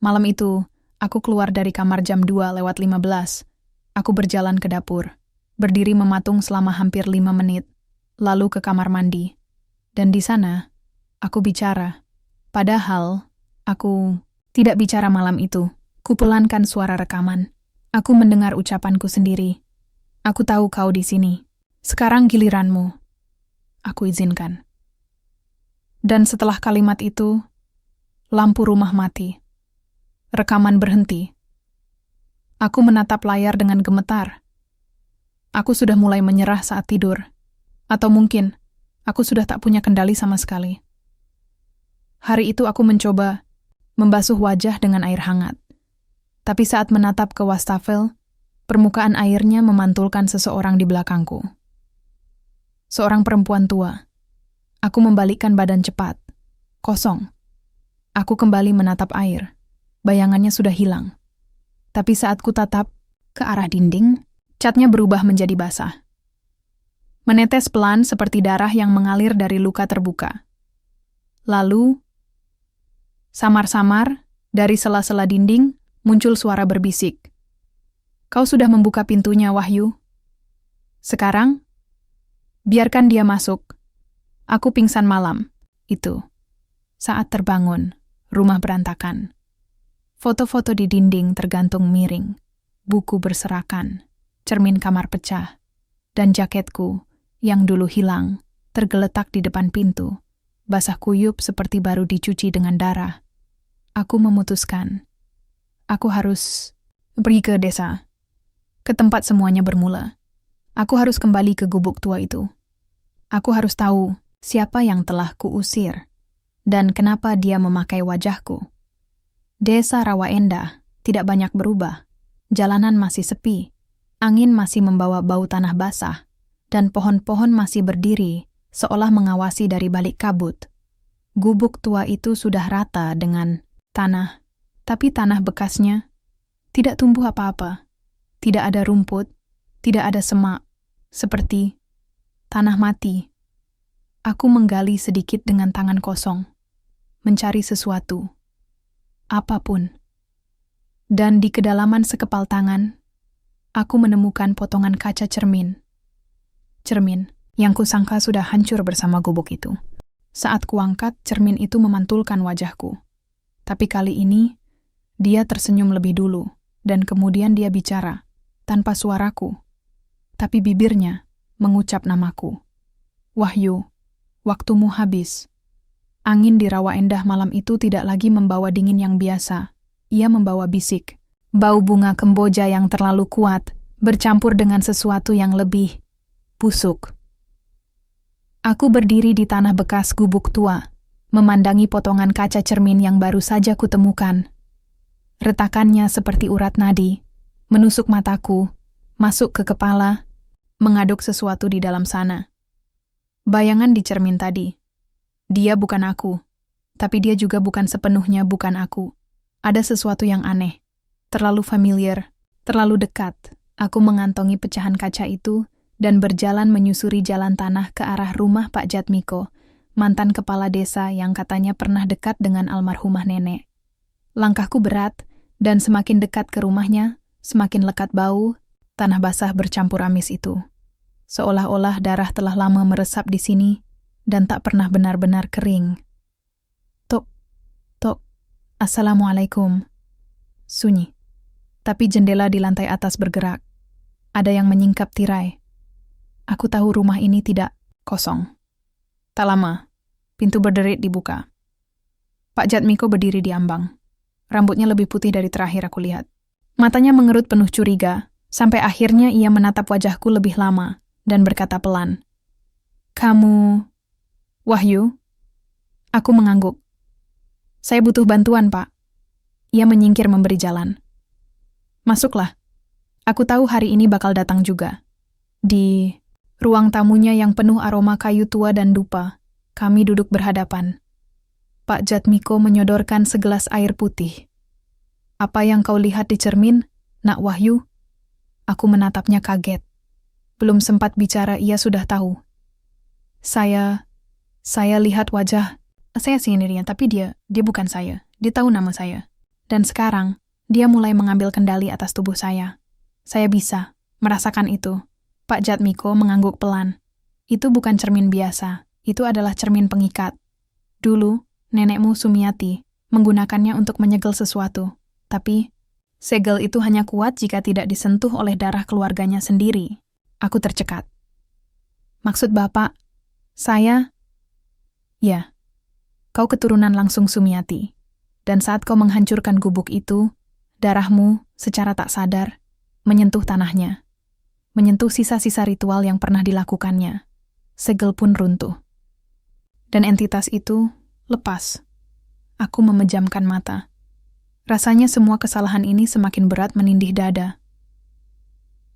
Malam itu, aku keluar dari kamar jam 2:15. Aku berjalan ke dapur, berdiri mematung selama hampir 5 menit, lalu ke kamar mandi. Dan di sana, aku bicara. Padahal, aku tidak bicara malam itu. Kupelankan suara rekaman. Aku mendengar ucapanku sendiri. Aku tahu kau di sini. Sekarang giliranmu. Aku izinkan. Dan setelah kalimat itu, lampu rumah mati. Rekaman berhenti. Aku menatap layar dengan gemetar. Aku sudah mulai menyerah saat tidur. Atau mungkin, aku sudah tak punya kendali sama sekali. Hari itu aku mencoba membasuh wajah dengan air hangat. Tapi saat menatap ke wastafel, permukaan airnya memantulkan seseorang di belakangku. Seorang perempuan tua. Aku membalikkan badan cepat. Kosong. Aku kembali menatap air. Bayangannya sudah hilang. Tapi saat ku tatap ke arah dinding, catnya berubah menjadi basah. Menetes pelan seperti darah yang mengalir dari luka terbuka. Lalu, samar-samar, dari sela-sela dinding, muncul suara berbisik. Kau sudah membuka pintunya, Wahyu. Sekarang, biarkan dia masuk. Aku pingsan malam. Itu. Saat terbangun, rumah berantakan. Foto-foto di dinding tergantung miring. Buku berserakan. Cermin kamar pecah. Dan jaketku, yang dulu hilang, tergeletak di depan pintu. Basah kuyup seperti baru dicuci dengan darah. Aku memutuskan. Aku harus pergi ke desa. Ke tempat semuanya bermula. Aku harus kembali ke gubuk tua itu. Aku harus tahu siapa yang telah kuusir dan kenapa dia memakai wajahku. Desa Rawa Endah tidak banyak berubah. Jalanan masih sepi. Angin masih membawa bau tanah basah dan pohon-pohon masih berdiri seolah mengawasi dari balik kabut. Gubuk tua itu sudah rata dengan tanah, tapi tanah bekasnya tidak tumbuh apa-apa. Tidak ada rumput, tidak ada semak, seperti tanah mati. Aku menggali sedikit dengan tangan kosong, mencari sesuatu, apapun. Dan di kedalaman sekepal tangan, aku menemukan potongan kaca cermin. Cermin yang kusangka sudah hancur bersama gubuk itu. Saat kuangkat, cermin itu memantulkan wajahku. Tapi kali ini, dia tersenyum lebih dulu, dan kemudian dia bicara. Tanpa suaraku, tapi bibirnya mengucap namaku. Wahyu, waktumu habis. Angin di Rawa Endah malam itu tidak lagi membawa dingin yang biasa. Ia membawa bisik. Bau bunga kemboja yang terlalu kuat bercampur dengan sesuatu yang lebih busuk. Aku berdiri di tanah bekas gubuk tua, memandangi potongan kaca cermin yang baru saja kutemukan. Retakannya seperti urat nadi, menusuk mataku, masuk ke kepala, mengaduk sesuatu di dalam sana. Bayangan di cermin tadi. Dia bukan aku, tapi dia juga bukan sepenuhnya bukan aku. Ada sesuatu yang aneh, terlalu familiar, terlalu dekat. Aku mengantongi pecahan kaca itu dan berjalan menyusuri jalan tanah ke arah rumah Pak Jatmiko, mantan kepala desa yang katanya pernah dekat dengan almarhumah nenek. Langkahku berat, dan semakin dekat ke rumahnya, semakin lekat bau, tanah basah bercampur amis itu. Seolah-olah darah telah lama meresap di sini, dan tak pernah benar-benar kering. Tok, Assalamualaikum. Sunyi. Tapi jendela di lantai atas bergerak. Ada yang menyingkap tirai. Aku tahu rumah ini tidak kosong. Tak lama, pintu berderit dibuka. Pak Jatmiko berdiri di ambang. Rambutnya lebih putih dari terakhir aku lihat. Matanya mengerut penuh curiga, sampai akhirnya ia menatap wajahku lebih lama dan berkata pelan, "Kamu Wahyu?" Aku mengangguk. "Saya butuh bantuan, Pak." Ia menyingkir memberi jalan. "Masuklah. Aku tahu hari ini bakal datang juga." Di ruang tamunya yang penuh aroma kayu tua dan dupa, kami duduk berhadapan. Pak Jatmiko menyodorkan segelas air putih. "Apa yang kau lihat di cermin, Nak Wahyu?" Aku menatapnya kaget. Belum sempat bicara, ia sudah tahu. Saya lihat wajah. Saya sendirian, tapi dia bukan saya. Dia tahu nama saya. Dan sekarang, dia mulai mengambil kendali atas tubuh saya. Saya bisa merasakan itu. Pak Jatmiko mengangguk pelan. Itu bukan cermin biasa. Itu adalah cermin pengikat. Dulu, nenekmu Sumiati menggunakannya untuk menyegel sesuatu. Tapi, segel itu hanya kuat jika tidak disentuh oleh darah keluarganya sendiri. Aku tercekat. "Maksud Bapak, saya..." "Ya, kau keturunan langsung Sumiati. Dan saat kau menghancurkan gubuk itu, darahmu, secara tak sadar, menyentuh tanahnya. Menyentuh sisa-sisa ritual yang pernah dilakukannya. Segel pun runtuh. Dan entitas itu lepas." Aku memejamkan mata. Rasanya semua kesalahan ini semakin berat menindih dada.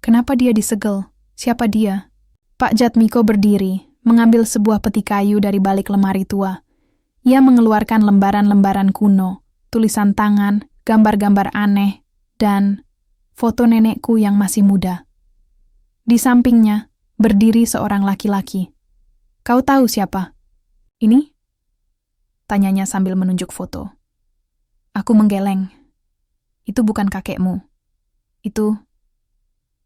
Kenapa dia disegel? Siapa dia? Pak Jatmiko berdiri, mengambil sebuah peti kayu dari balik lemari tua. Ia mengeluarkan lembaran-lembaran kuno, tulisan tangan, gambar-gambar aneh, dan foto nenekku yang masih muda. Di sampingnya, berdiri seorang laki-laki. "Kau tahu siapa?" "Ini?" tanyanya sambil menunjuk foto. Aku menggeleng. "Itu bukan kakekmu. Itu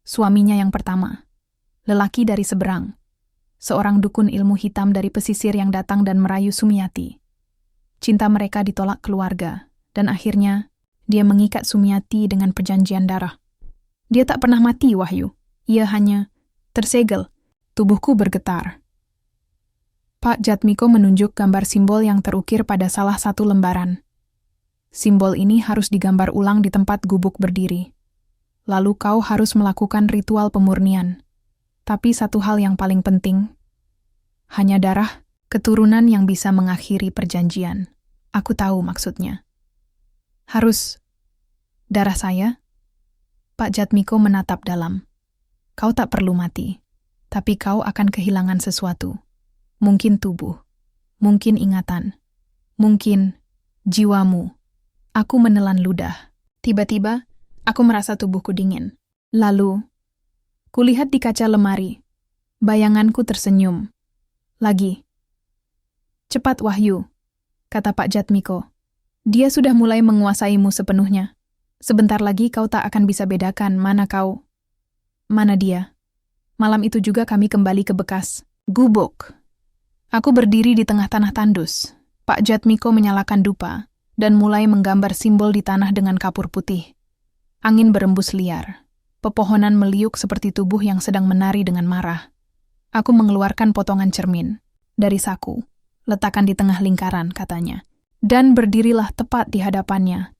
suaminya yang pertama. Lelaki dari seberang. Seorang dukun ilmu hitam dari pesisir yang datang dan merayu Sumiati. Cinta mereka ditolak keluarga, dan akhirnya dia mengikat Sumiati dengan perjanjian darah. Dia tak pernah mati, Wahyu. Ia hanya tersegel." Tubuhku bergetar. Pak Jatmiko menunjuk gambar simbol yang terukir pada salah satu lembaran. Simbol ini harus digambar ulang di tempat gubuk berdiri. Lalu kau harus melakukan ritual pemurnian. Tapi satu hal yang paling penting, hanya darah keturunan yang bisa mengakhiri perjanjian. Aku tahu maksudnya. Harus darah saya? Pak Jatmiko menatap dalam. Kau tak perlu mati, tapi kau akan kehilangan sesuatu. Mungkin tubuh, mungkin ingatan, mungkin jiwamu. Aku menelan ludah. Tiba-tiba, aku merasa tubuhku dingin. Lalu, kulihat di kaca lemari. Bayanganku tersenyum. Lagi. "Cepat, Wahyu," kata Pak Jatmiko. "Dia sudah mulai menguasaimu sepenuhnya. Sebentar lagi kau tak akan bisa bedakan mana kau, mana dia." Malam itu juga kami kembali ke bekas gubuk. Aku berdiri di tengah tanah tandus. Pak Jatmiko menyalakan dupa dan mulai menggambar simbol di tanah dengan kapur putih. Angin berembus liar. Pepohonan meliuk seperti tubuh yang sedang menari dengan marah. Aku mengeluarkan potongan cermin dari saku. "Letakkan di tengah lingkaran," katanya. Dan berdirilah tepat di hadapannya.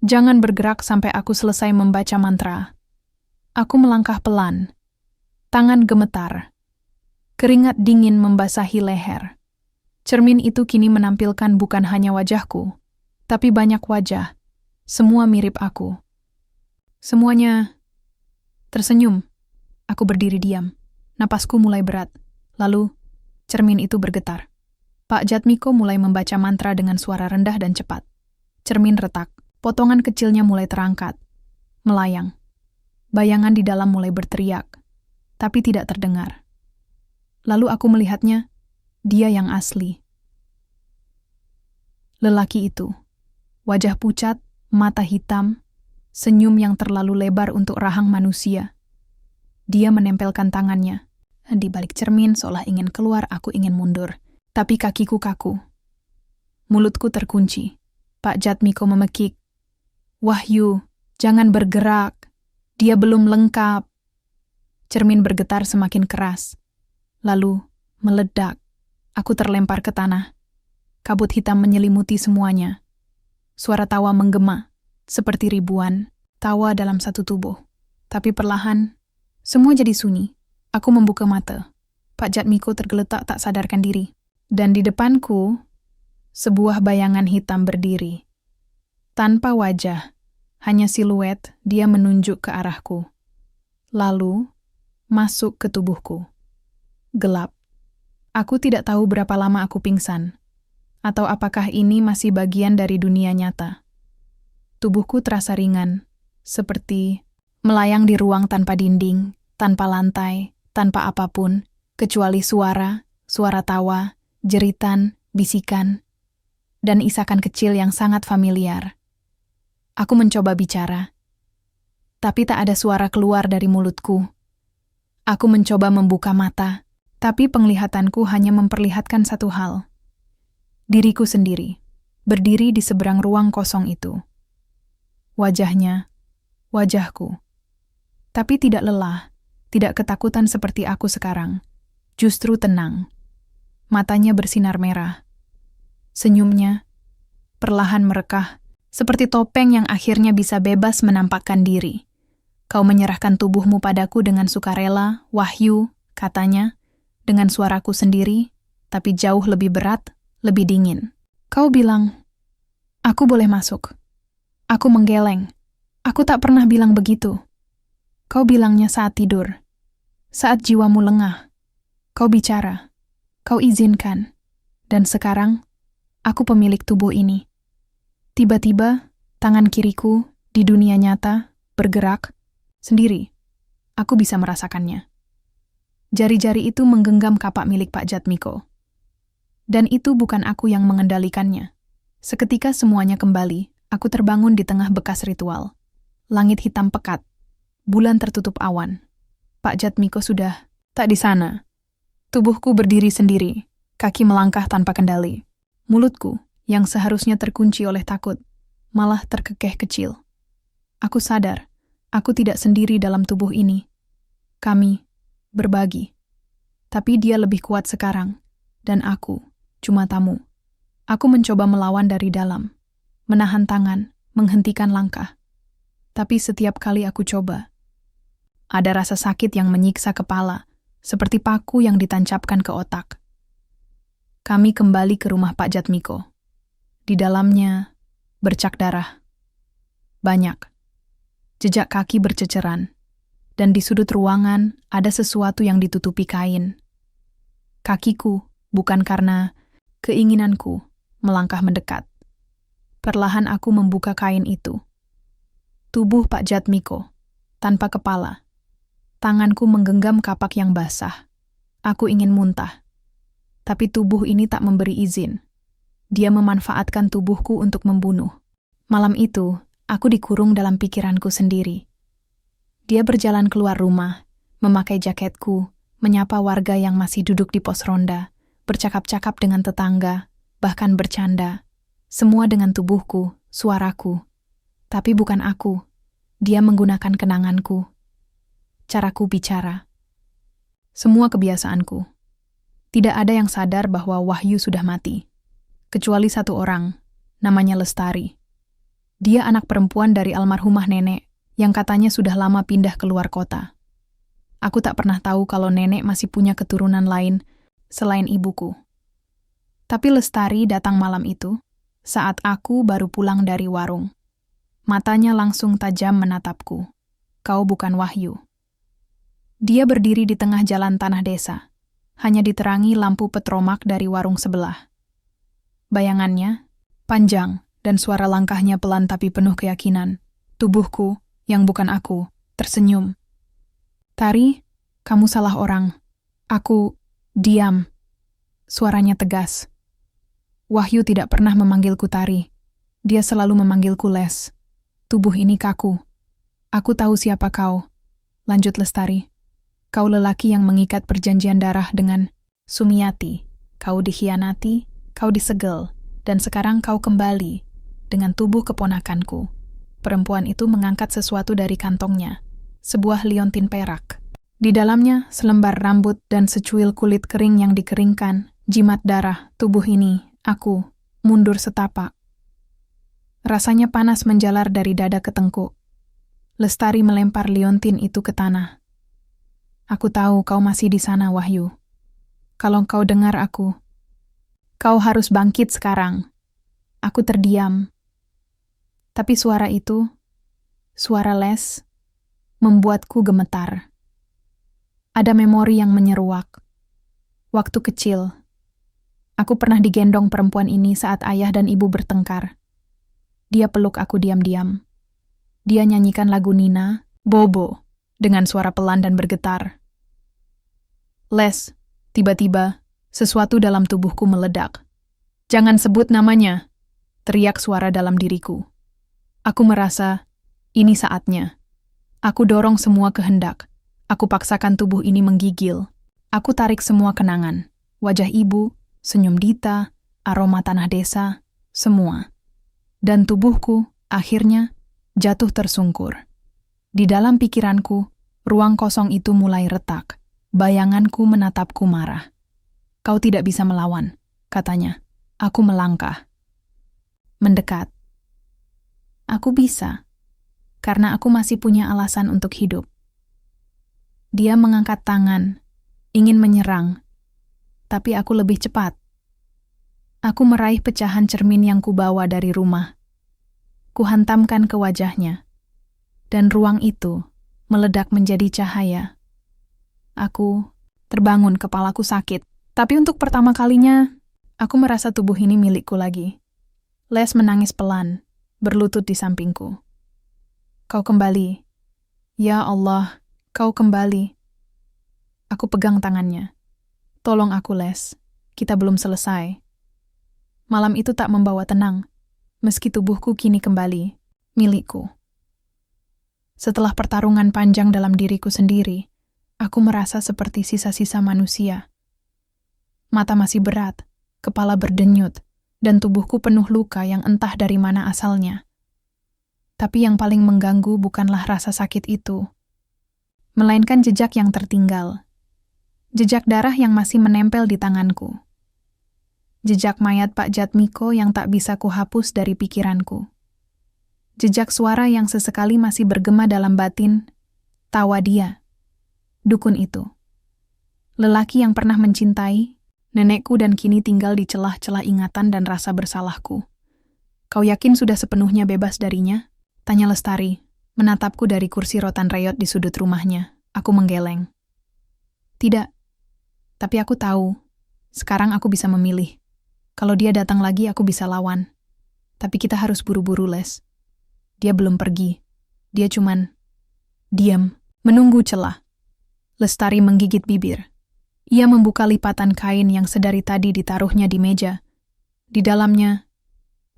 Jangan bergerak sampai aku selesai membaca mantra. Aku melangkah pelan. Tangan gemetar. Keringat dingin membasahi leher. Cermin itu kini menampilkan bukan hanya wajahku, tapi banyak wajah. Semua mirip aku. Semuanya tersenyum. Aku berdiri diam. Napasku mulai berat. Lalu, cermin itu bergetar. Pak Jatmiko mulai membaca mantra dengan suara rendah dan cepat. Cermin retak. Potongan kecilnya mulai terangkat. Melayang. Bayangan di dalam mulai berteriak, tapi tidak terdengar. Lalu aku melihatnya, dia yang asli. Lelaki itu. Wajah pucat, mata hitam, senyum yang terlalu lebar untuk rahang manusia. Dia menempelkan tangannya. Di balik cermin seolah ingin keluar, aku ingin mundur. Tapi kakiku kaku. Mulutku terkunci. Pak Jatmiko memekik. Wahyu, jangan bergerak. Dia belum lengkap. Cermin bergetar semakin keras. Lalu, meledak. Aku terlempar ke tanah. Kabut hitam menyelimuti semuanya. Suara tawa menggema, seperti ribuan tawa dalam satu tubuh. Tapi perlahan, semua jadi sunyi. Aku membuka mata. Pak Jatmiko tergeletak tak sadarkan diri. Dan di depanku, sebuah bayangan hitam berdiri. Tanpa wajah, hanya siluet, dia menunjuk ke arahku. Lalu, masuk ke tubuhku. Gelap. Aku tidak tahu berapa lama aku pingsan. Atau apakah ini masih bagian dari dunia nyata. Tubuhku terasa ringan, seperti melayang di ruang tanpa dinding, tanpa lantai, tanpa apapun, kecuali suara, suara tawa, jeritan, bisikan, dan isakan kecil yang sangat familiar. Aku mencoba bicara, tapi tak ada suara keluar dari mulutku. Aku mencoba membuka mata, tapi penglihatanku hanya memperlihatkan satu hal. Diriku sendiri, berdiri di seberang ruang kosong itu. Wajahnya, wajahku. Tapi tidak lelah, tidak ketakutan seperti aku sekarang. Justru tenang. Matanya bersinar merah. Senyumnya, perlahan merekah, seperti topeng yang akhirnya bisa bebas menampakkan diri. Kau menyerahkan tubuhmu padaku dengan sukarela, Wahyu, katanya, dengan suaraku sendiri, tapi jauh lebih berat, lebih dingin. Kau bilang, aku boleh masuk. Aku menggeleng. Aku tak pernah bilang begitu. Kau bilangnya saat tidur. Saat jiwamu lengah. Kau bicara. Kau izinkan. Dan sekarang, aku pemilik tubuh ini. Tiba-tiba, tangan kiriku di dunia nyata bergerak sendiri. Aku bisa merasakannya. Jari-jari itu menggenggam kapak milik Pak Jatmiko. Dan itu bukan aku yang mengendalikannya. Seketika semuanya kembali, aku terbangun di tengah bekas ritual. Langit hitam pekat, bulan tertutup awan. Pak Jatmiko sudah tak di sana. Tubuhku berdiri sendiri, kaki melangkah tanpa kendali. Mulutku, yang seharusnya terkunci oleh takut, malah terkekeh kecil. Aku sadar, aku tidak sendiri dalam tubuh ini. Kami berbagi. Tapi dia lebih kuat sekarang, dan aku cuma tamu. Aku mencoba melawan dari dalam, menahan tangan, menghentikan langkah. Tapi setiap kali aku coba, ada rasa sakit yang menyiksa kepala, seperti paku yang ditancapkan ke otak. Kami kembali ke rumah Pak Jatmiko. Di dalamnya, bercak darah. Banyak. Jejak kaki berceceran. Dan di sudut ruangan, ada sesuatu yang ditutupi kain. Kakiku, bukan karena keinginanku, melangkah mendekat. Perlahan aku membuka kain itu. Tubuh Pak Jatmiko, tanpa kepala. Tanganku menggenggam kapak yang basah. Aku ingin muntah. Tapi tubuh ini tak memberi izin. Dia memanfaatkan tubuhku untuk membunuh. Malam itu, aku dikurung dalam pikiranku sendiri. Dia berjalan keluar rumah, memakai jaketku, menyapa warga yang masih duduk di pos ronda, bercakap-cakap dengan tetangga, bahkan bercanda. Semua dengan tubuhku, suaraku. Tapi bukan aku. Dia menggunakan kenanganku. Caraku bicara. Semua kebiasaanku. Tidak ada yang sadar bahwa Wahyu sudah mati. Kecuali satu orang, namanya Lestari. Dia anak perempuan dari almarhumah nenek, yang katanya sudah lama pindah keluar kota. Aku tak pernah tahu kalau nenek masih punya keturunan lain selain ibuku. Tapi Lestari datang malam itu, saat aku baru pulang dari warung. Matanya langsung tajam menatapku. Kau bukan Wahyu. Dia berdiri di tengah jalan tanah desa, hanya diterangi lampu petromak dari warung sebelah. Bayangannya panjang dan suara langkahnya pelan tapi penuh keyakinan. Tubuhku, yang bukan aku, tersenyum. Tari, kamu salah orang. Aku, diam. Suaranya tegas. Wahyu tidak pernah memanggilku Tari. Dia selalu memanggilku Les. Tubuh ini kaku. Aku tahu siapa kau. Lanjut Lestari. Kau lelaki yang mengikat perjanjian darah dengan Sumiati. Kau dikhianati, kau disegel, dan sekarang kau kembali dengan tubuh keponakanku. Perempuan itu mengangkat sesuatu dari kantongnya, sebuah liontin perak. Di dalamnya selembar rambut dan secuil kulit kering yang dikeringkan, jimat darah tubuh ini, aku, mundur setapak. Rasanya panas menjalar dari dada ke tengkuk. Lestari melempar liontin itu ke tanah. Aku tahu kau masih di sana, Wahyu. Kalau kau dengar aku, kau harus bangkit sekarang. Aku terdiam. Tapi suara itu, suara Les, membuatku gemetar. Ada memori yang menyeruak. Waktu kecil, aku pernah digendong perempuan ini saat ayah dan ibu bertengkar. Dia peluk aku diam-diam. Dia nyanyikan lagu Nina, Bobo, dengan suara pelan dan bergetar. Les, tiba-tiba, sesuatu dalam tubuhku meledak. Jangan sebut namanya, teriak suara dalam diriku. Aku merasa, ini saatnya. Aku dorong semua kehendak. Aku paksakan tubuh ini menggigil. Aku tarik semua kenangan. Wajah ibu, senyum Dita, aroma tanah desa, semua. Dan tubuhku, akhirnya, jatuh tersungkur. Di dalam pikiranku, ruang kosong itu mulai retak. Bayanganku menatapku marah. Kau tidak bisa melawan, katanya. Aku melangkah. Mendekat. Aku bisa, karena aku masih punya alasan untuk hidup. Dia mengangkat tangan, ingin menyerang, tapi aku lebih cepat. Aku meraih pecahan cermin yang kubawa dari rumah. Kuhantamkan ke wajahnya, dan ruang itu meledak menjadi cahaya. Aku terbangun, kepalaku sakit. Tapi untuk pertama kalinya, aku merasa tubuh ini milikku lagi. Les menangis pelan, berlutut di sampingku. Kau kembali. Ya Allah, kau kembali. Aku pegang tangannya. Tolong aku, Les. Kita belum selesai. Malam itu tak membawa tenang, meski tubuhku kini kembali, milikku. Setelah pertarungan panjang dalam diriku sendiri, aku merasa seperti sisa-sisa manusia. Mata masih berat, kepala berdenyut, dan tubuhku penuh luka yang entah dari mana asalnya. Tapi yang paling mengganggu bukanlah rasa sakit itu, melainkan jejak yang tertinggal. Jejak darah yang masih menempel di tanganku. Jejak mayat Pak Jatmiko yang tak bisa kuhapus dari pikiranku. Jejak suara yang sesekali masih bergema dalam batin, tawa dia. Dukun itu. Lelaki yang pernah mencintai, nenekku dan kini tinggal di celah-celah ingatan dan rasa bersalahku. Kau yakin sudah sepenuhnya bebas darinya? Tanya Lestari, menatapku dari kursi rotan reyot di sudut rumahnya. Aku menggeleng. Tidak, tapi aku tahu, sekarang aku bisa memilih. Kalau dia datang lagi, aku bisa lawan. Tapi kita harus buru-buru, Les. Dia belum pergi. Dia cuman diam, menunggu celah. Lestari menggigit bibir. Ia membuka lipatan kain yang sedari tadi ditaruhnya di meja. Di dalamnya,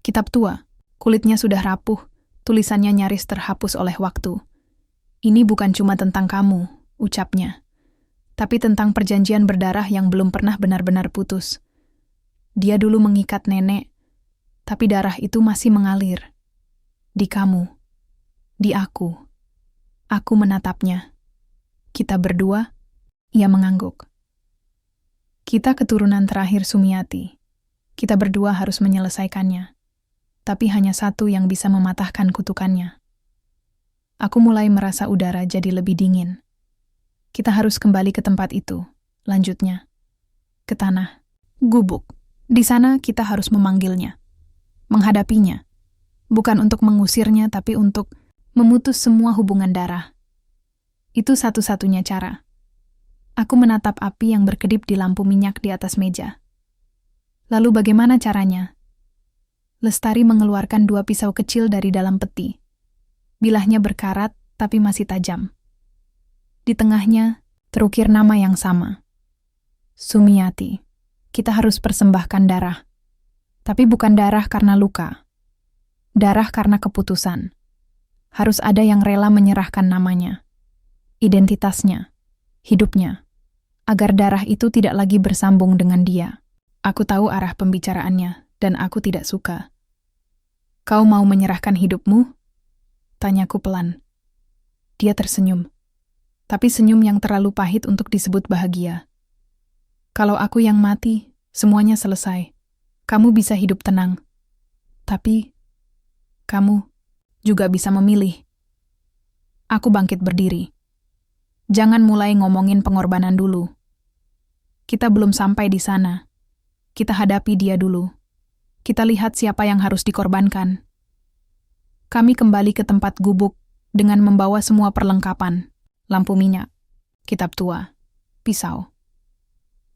kitab tua. Kulitnya sudah rapuh, tulisannya nyaris terhapus oleh waktu. Ini bukan cuma tentang kamu, ucapnya. Tapi tentang perjanjian berdarah yang belum pernah benar-benar putus. Dia dulu mengikat nenek, tapi darah itu masih mengalir. Di kamu, di aku. Aku menatapnya. Kita berdua, ia mengangguk. Kita keturunan terakhir Sumiati. Kita berdua harus menyelesaikannya. tapi hanya satu yang bisa mematahkan kutukannya. Aku mulai merasa udara jadi lebih dingin. Kita harus kembali ke tempat itu, lanjutnya. Ke tanah. Gubuk. Di sana kita harus memanggilnya. Menghadapinya. Bukan untuk mengusirnya, tapi untuk memutus semua hubungan darah. Itu satu-satunya cara. Aku menatap api yang berkedip di lampu minyak di atas meja. Lalu bagaimana caranya? Lestari mengeluarkan 2 pisau kecil dari dalam peti. Bilahnya berkarat, tapi masih tajam. Di tengahnya, terukir nama yang sama. Sumiati. Kita harus persembahkan darah. Tapi bukan darah karena luka. Darah karena keputusan. Harus ada yang rela menyerahkan namanya, identitasnya, hidupnya, agar darah itu tidak lagi bersambung dengan dia. Aku tahu arah pembicaraannya, dan aku tidak suka. Kau mau menyerahkan hidupmu? Tanyaku pelan. Dia tersenyum. Tapi senyum yang terlalu pahit untuk disebut bahagia. Kalau aku yang mati, semuanya selesai. Kamu bisa hidup tenang. Tapi, kamu juga bisa memilih. Aku bangkit berdiri. Jangan mulai ngomongin pengorbanan dulu. Kita belum sampai di sana. Kita hadapi dia dulu. Kita lihat siapa yang harus dikorbankan. Kami kembali ke tempat gubuk dengan membawa semua perlengkapan. Lampu minyak, kitab tua, pisau,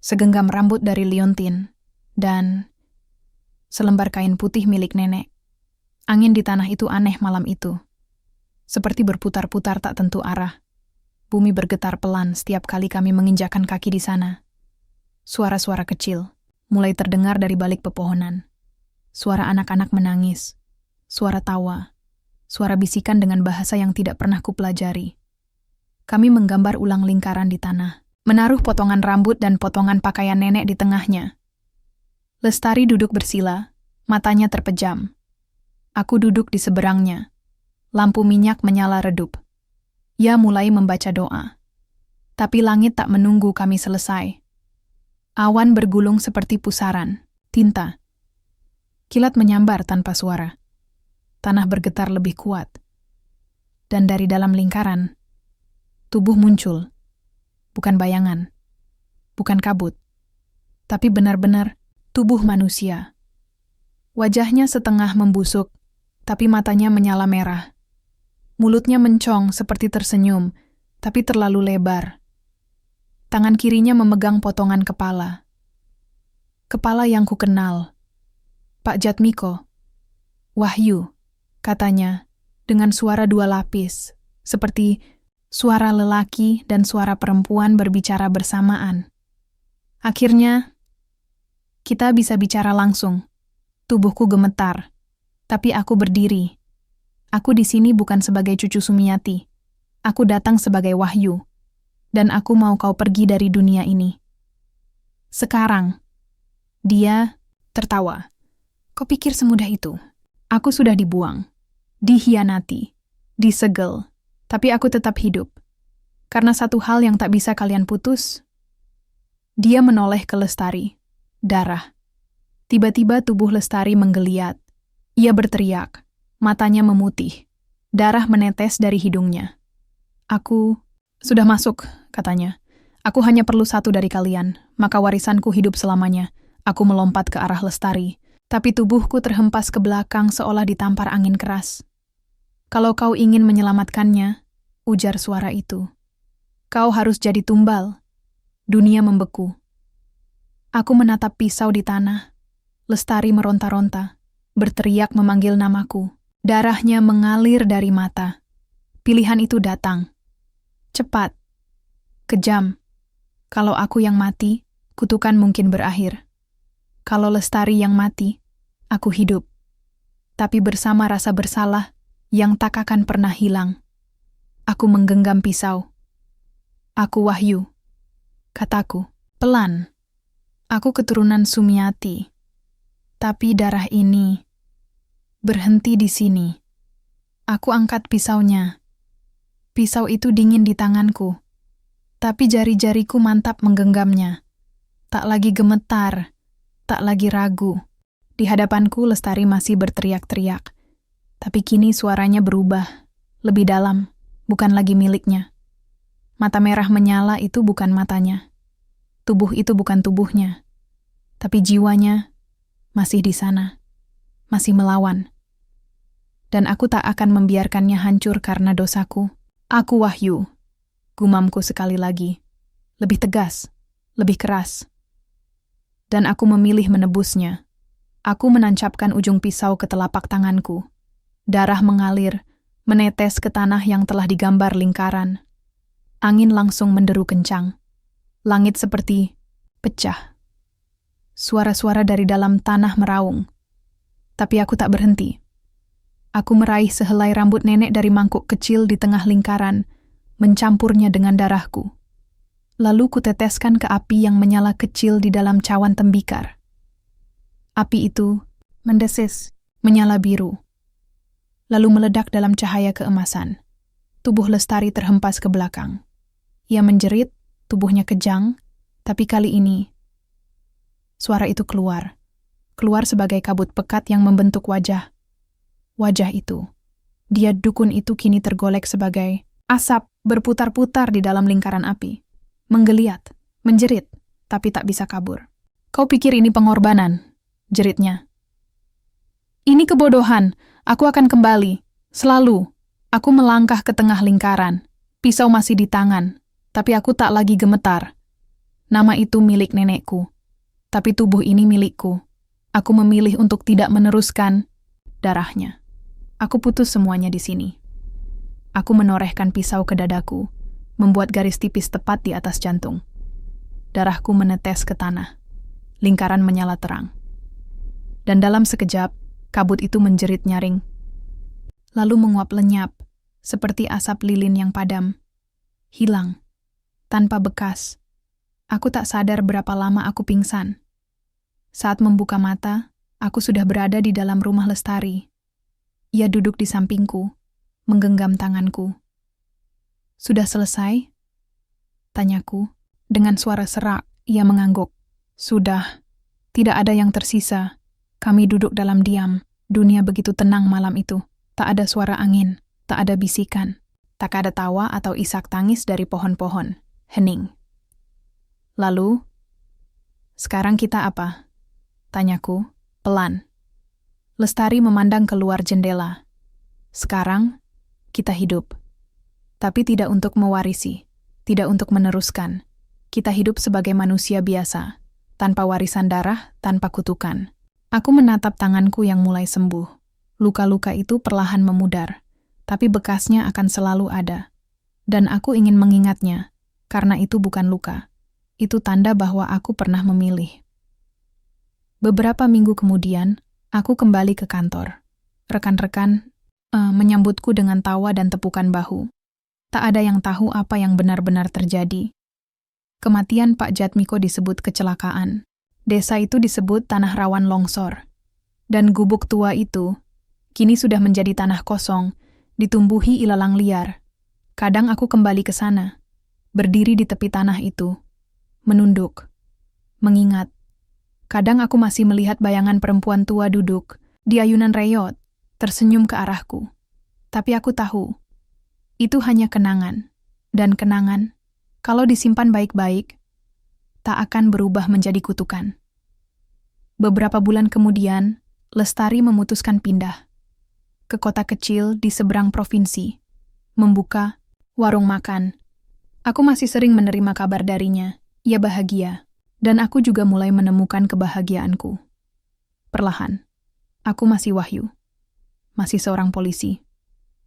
segenggam rambut dari liontin, dan selembar kain putih milik nenek. Angin di tanah itu aneh malam itu. Seperti berputar-putar tak tentu arah. Bumi bergetar pelan setiap kali kami menginjakan kaki di sana. Suara-suara kecil mulai terdengar dari balik pepohonan. Suara anak-anak menangis, suara tawa, suara bisikan dengan bahasa yang tidak pernah kupelajari. Kami menggambar ulang lingkaran di tanah, menaruh potongan rambut dan potongan pakaian nenek di tengahnya. Lestari duduk bersila, matanya terpejam. Aku duduk di seberangnya. Lampu minyak menyala redup. Ia mulai membaca doa. Tapi langit tak menunggu kami selesai. Awan bergulung seperti pusaran, tinta. Kilat menyambar tanpa suara. Tanah bergetar lebih kuat. Dan dari dalam lingkaran, tubuh muncul. Bukan bayangan. Bukan kabut. Tapi benar-benar tubuh manusia. Wajahnya setengah membusuk, tapi matanya menyala merah. Mulutnya mencong seperti tersenyum, tapi terlalu lebar. Tangan kirinya memegang potongan kepala. Kepala yang kukenal. Pak Jatmiko. Wahyu, katanya, dengan suara 2 lapis, seperti suara lelaki dan suara perempuan berbicara bersamaan. Akhirnya, kita bisa bicara langsung. Tubuhku gemetar, tapi aku berdiri. Aku di sini bukan sebagai cucu Sumiati. Aku datang sebagai Wahyu. Dan aku mau kau pergi dari dunia ini. Sekarang. Dia tertawa. Kau pikir semudah itu? Aku sudah dibuang, dihianati, disegel, tapi aku tetap hidup. Karena satu hal yang tak bisa kalian putus. Dia menoleh ke Lestari. Darah. Tiba-tiba tubuh Lestari menggeliat. Ia berteriak. Matanya memutih. Darah menetes dari hidungnya. Aku sudah masuk, katanya. Aku hanya perlu 1 dari kalian, maka warisanku hidup selamanya. Aku melompat ke arah Lestari, tapi tubuhku terhempas ke belakang seolah ditampar angin keras. Kalau kau ingin menyelamatkannya, ujar suara itu, kau harus jadi tumbal. Dunia membeku. Aku menatap pisau di tanah. Lestari meronta-ronta, berteriak memanggil namaku. Darahnya mengalir dari mata. Pilihan itu datang. Cepat. Kejam. Kalau aku yang mati, kutukan mungkin berakhir. Kalau Lestari yang mati, aku hidup. Tapi bersama rasa bersalah yang tak akan pernah hilang. Aku menggenggam pisau. Aku Wahyu. Kataku, pelan. Aku keturunan Sumiati. Tapi darah ini berhenti di sini. Aku angkat pisaunya. Pisau itu dingin di tanganku. Tapi jari-jariku mantap menggenggamnya. Tak lagi gemetar, tak lagi ragu. Di hadapanku Lestari masih berteriak-teriak. Tapi kini suaranya berubah, lebih dalam, bukan lagi miliknya. Mata merah menyala itu bukan matanya. Tubuh itu bukan tubuhnya. Tapi jiwanya masih di sana, masih melawan. Dan aku tak akan membiarkannya hancur karena dosaku. Aku Wahyu, gumamku sekali lagi. Lebih tegas, lebih keras. Dan aku memilih menebusnya. Aku menancapkan ujung pisau ke telapak tanganku. Darah mengalir, menetes ke tanah yang telah digambar lingkaran. Angin langsung menderu kencang. Langit seperti pecah. Suara-suara dari dalam tanah meraung. Tapi aku tak berhenti. Aku meraih sehelai rambut nenek dari mangkuk kecil di tengah lingkaran, mencampurnya dengan darahku. Lalu kuteteskan ke api yang menyala kecil di dalam cawan tembikar. Api itu mendesis, menyala biru. Lalu meledak dalam cahaya keemasan. Tubuh Lestari terhempas ke belakang. Ia menjerit, tubuhnya kejang, tapi kali ini suara itu keluar. Keluar sebagai kabut pekat yang membentuk wajah. Wajah itu, dia dukun itu kini tergolek sebagai asap berputar-putar di dalam lingkaran api. Menggeliat, menjerit, tapi tak bisa kabur. Kau pikir ini pengorbanan? Jeritnya. Ini kebodohan, aku akan kembali. Selalu, aku melangkah ke tengah lingkaran. Pisau masih di tangan, tapi aku tak lagi gemetar. Nama itu milik nenekku, tapi tubuh ini milikku. Aku memilih untuk tidak meneruskan darahnya. Aku putus semuanya di sini. Aku menorehkan pisau ke dadaku, membuat garis tipis tepat di atas jantung. Darahku menetes ke tanah. Lingkaran menyala terang. Dan dalam sekejap, kabut itu menjerit nyaring. Lalu menguap lenyap, seperti asap lilin yang padam. Hilang, tanpa bekas. Aku tak sadar berapa lama aku pingsan. Saat membuka mata, aku sudah berada di dalam rumah Lestari. Ia duduk di sampingku, menggenggam tanganku. Sudah selesai? Tanyaku. Dengan suara serak, ia mengangguk. Sudah, tidak ada yang tersisa. Kami duduk dalam diam. Dunia begitu tenang malam itu. Tak ada suara angin, tak ada bisikan. Tak ada tawa atau isak tangis dari pohon-pohon. Hening. Lalu, sekarang kita apa? Tanyaku, pelan. Lestari memandang keluar jendela. Sekarang, kita hidup. Tapi tidak untuk mewarisi, tidak untuk meneruskan. Kita hidup sebagai manusia biasa, tanpa warisan darah, tanpa kutukan. Aku menatap tanganku yang mulai sembuh. Luka-luka itu perlahan memudar, tapi bekasnya akan selalu ada. Dan aku ingin mengingatnya, karena itu bukan luka. Itu tanda bahwa aku pernah memilih. Beberapa minggu kemudian, aku kembali ke kantor. Rekan-rekan menyambutku dengan tawa dan tepukan bahu. Tak ada yang tahu apa yang benar-benar terjadi. Kematian Pak Jatmiko disebut kecelakaan. Desa itu disebut tanah rawan longsor. Dan gubuk tua itu kini sudah menjadi tanah kosong, ditumbuhi ilalang liar. Kadang aku kembali ke sana, berdiri di tepi tanah itu, menunduk, mengingat. Kadang aku masih melihat bayangan perempuan tua duduk di ayunan reyot, tersenyum ke arahku. Tapi aku tahu, itu hanya kenangan. Dan kenangan, kalau disimpan baik-baik, tak akan berubah menjadi kutukan. Beberapa bulan kemudian, Lestari memutuskan pindah ke kota kecil di seberang provinsi, membuka warung makan. Aku masih sering menerima kabar darinya. Ia bahagia, dan aku juga mulai menemukan kebahagiaanku. Perlahan, aku masih Wahyu, masih seorang polisi.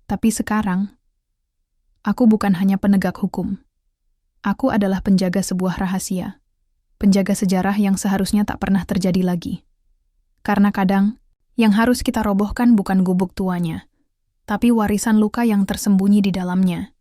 Tapi sekarang, aku bukan hanya penegak hukum. Aku adalah penjaga sebuah rahasia. Penjaga sejarah yang seharusnya tak pernah terjadi lagi. Karena kadang, yang harus kita robohkan bukan gubuk tuanya, tapi warisan luka yang tersembunyi di dalamnya.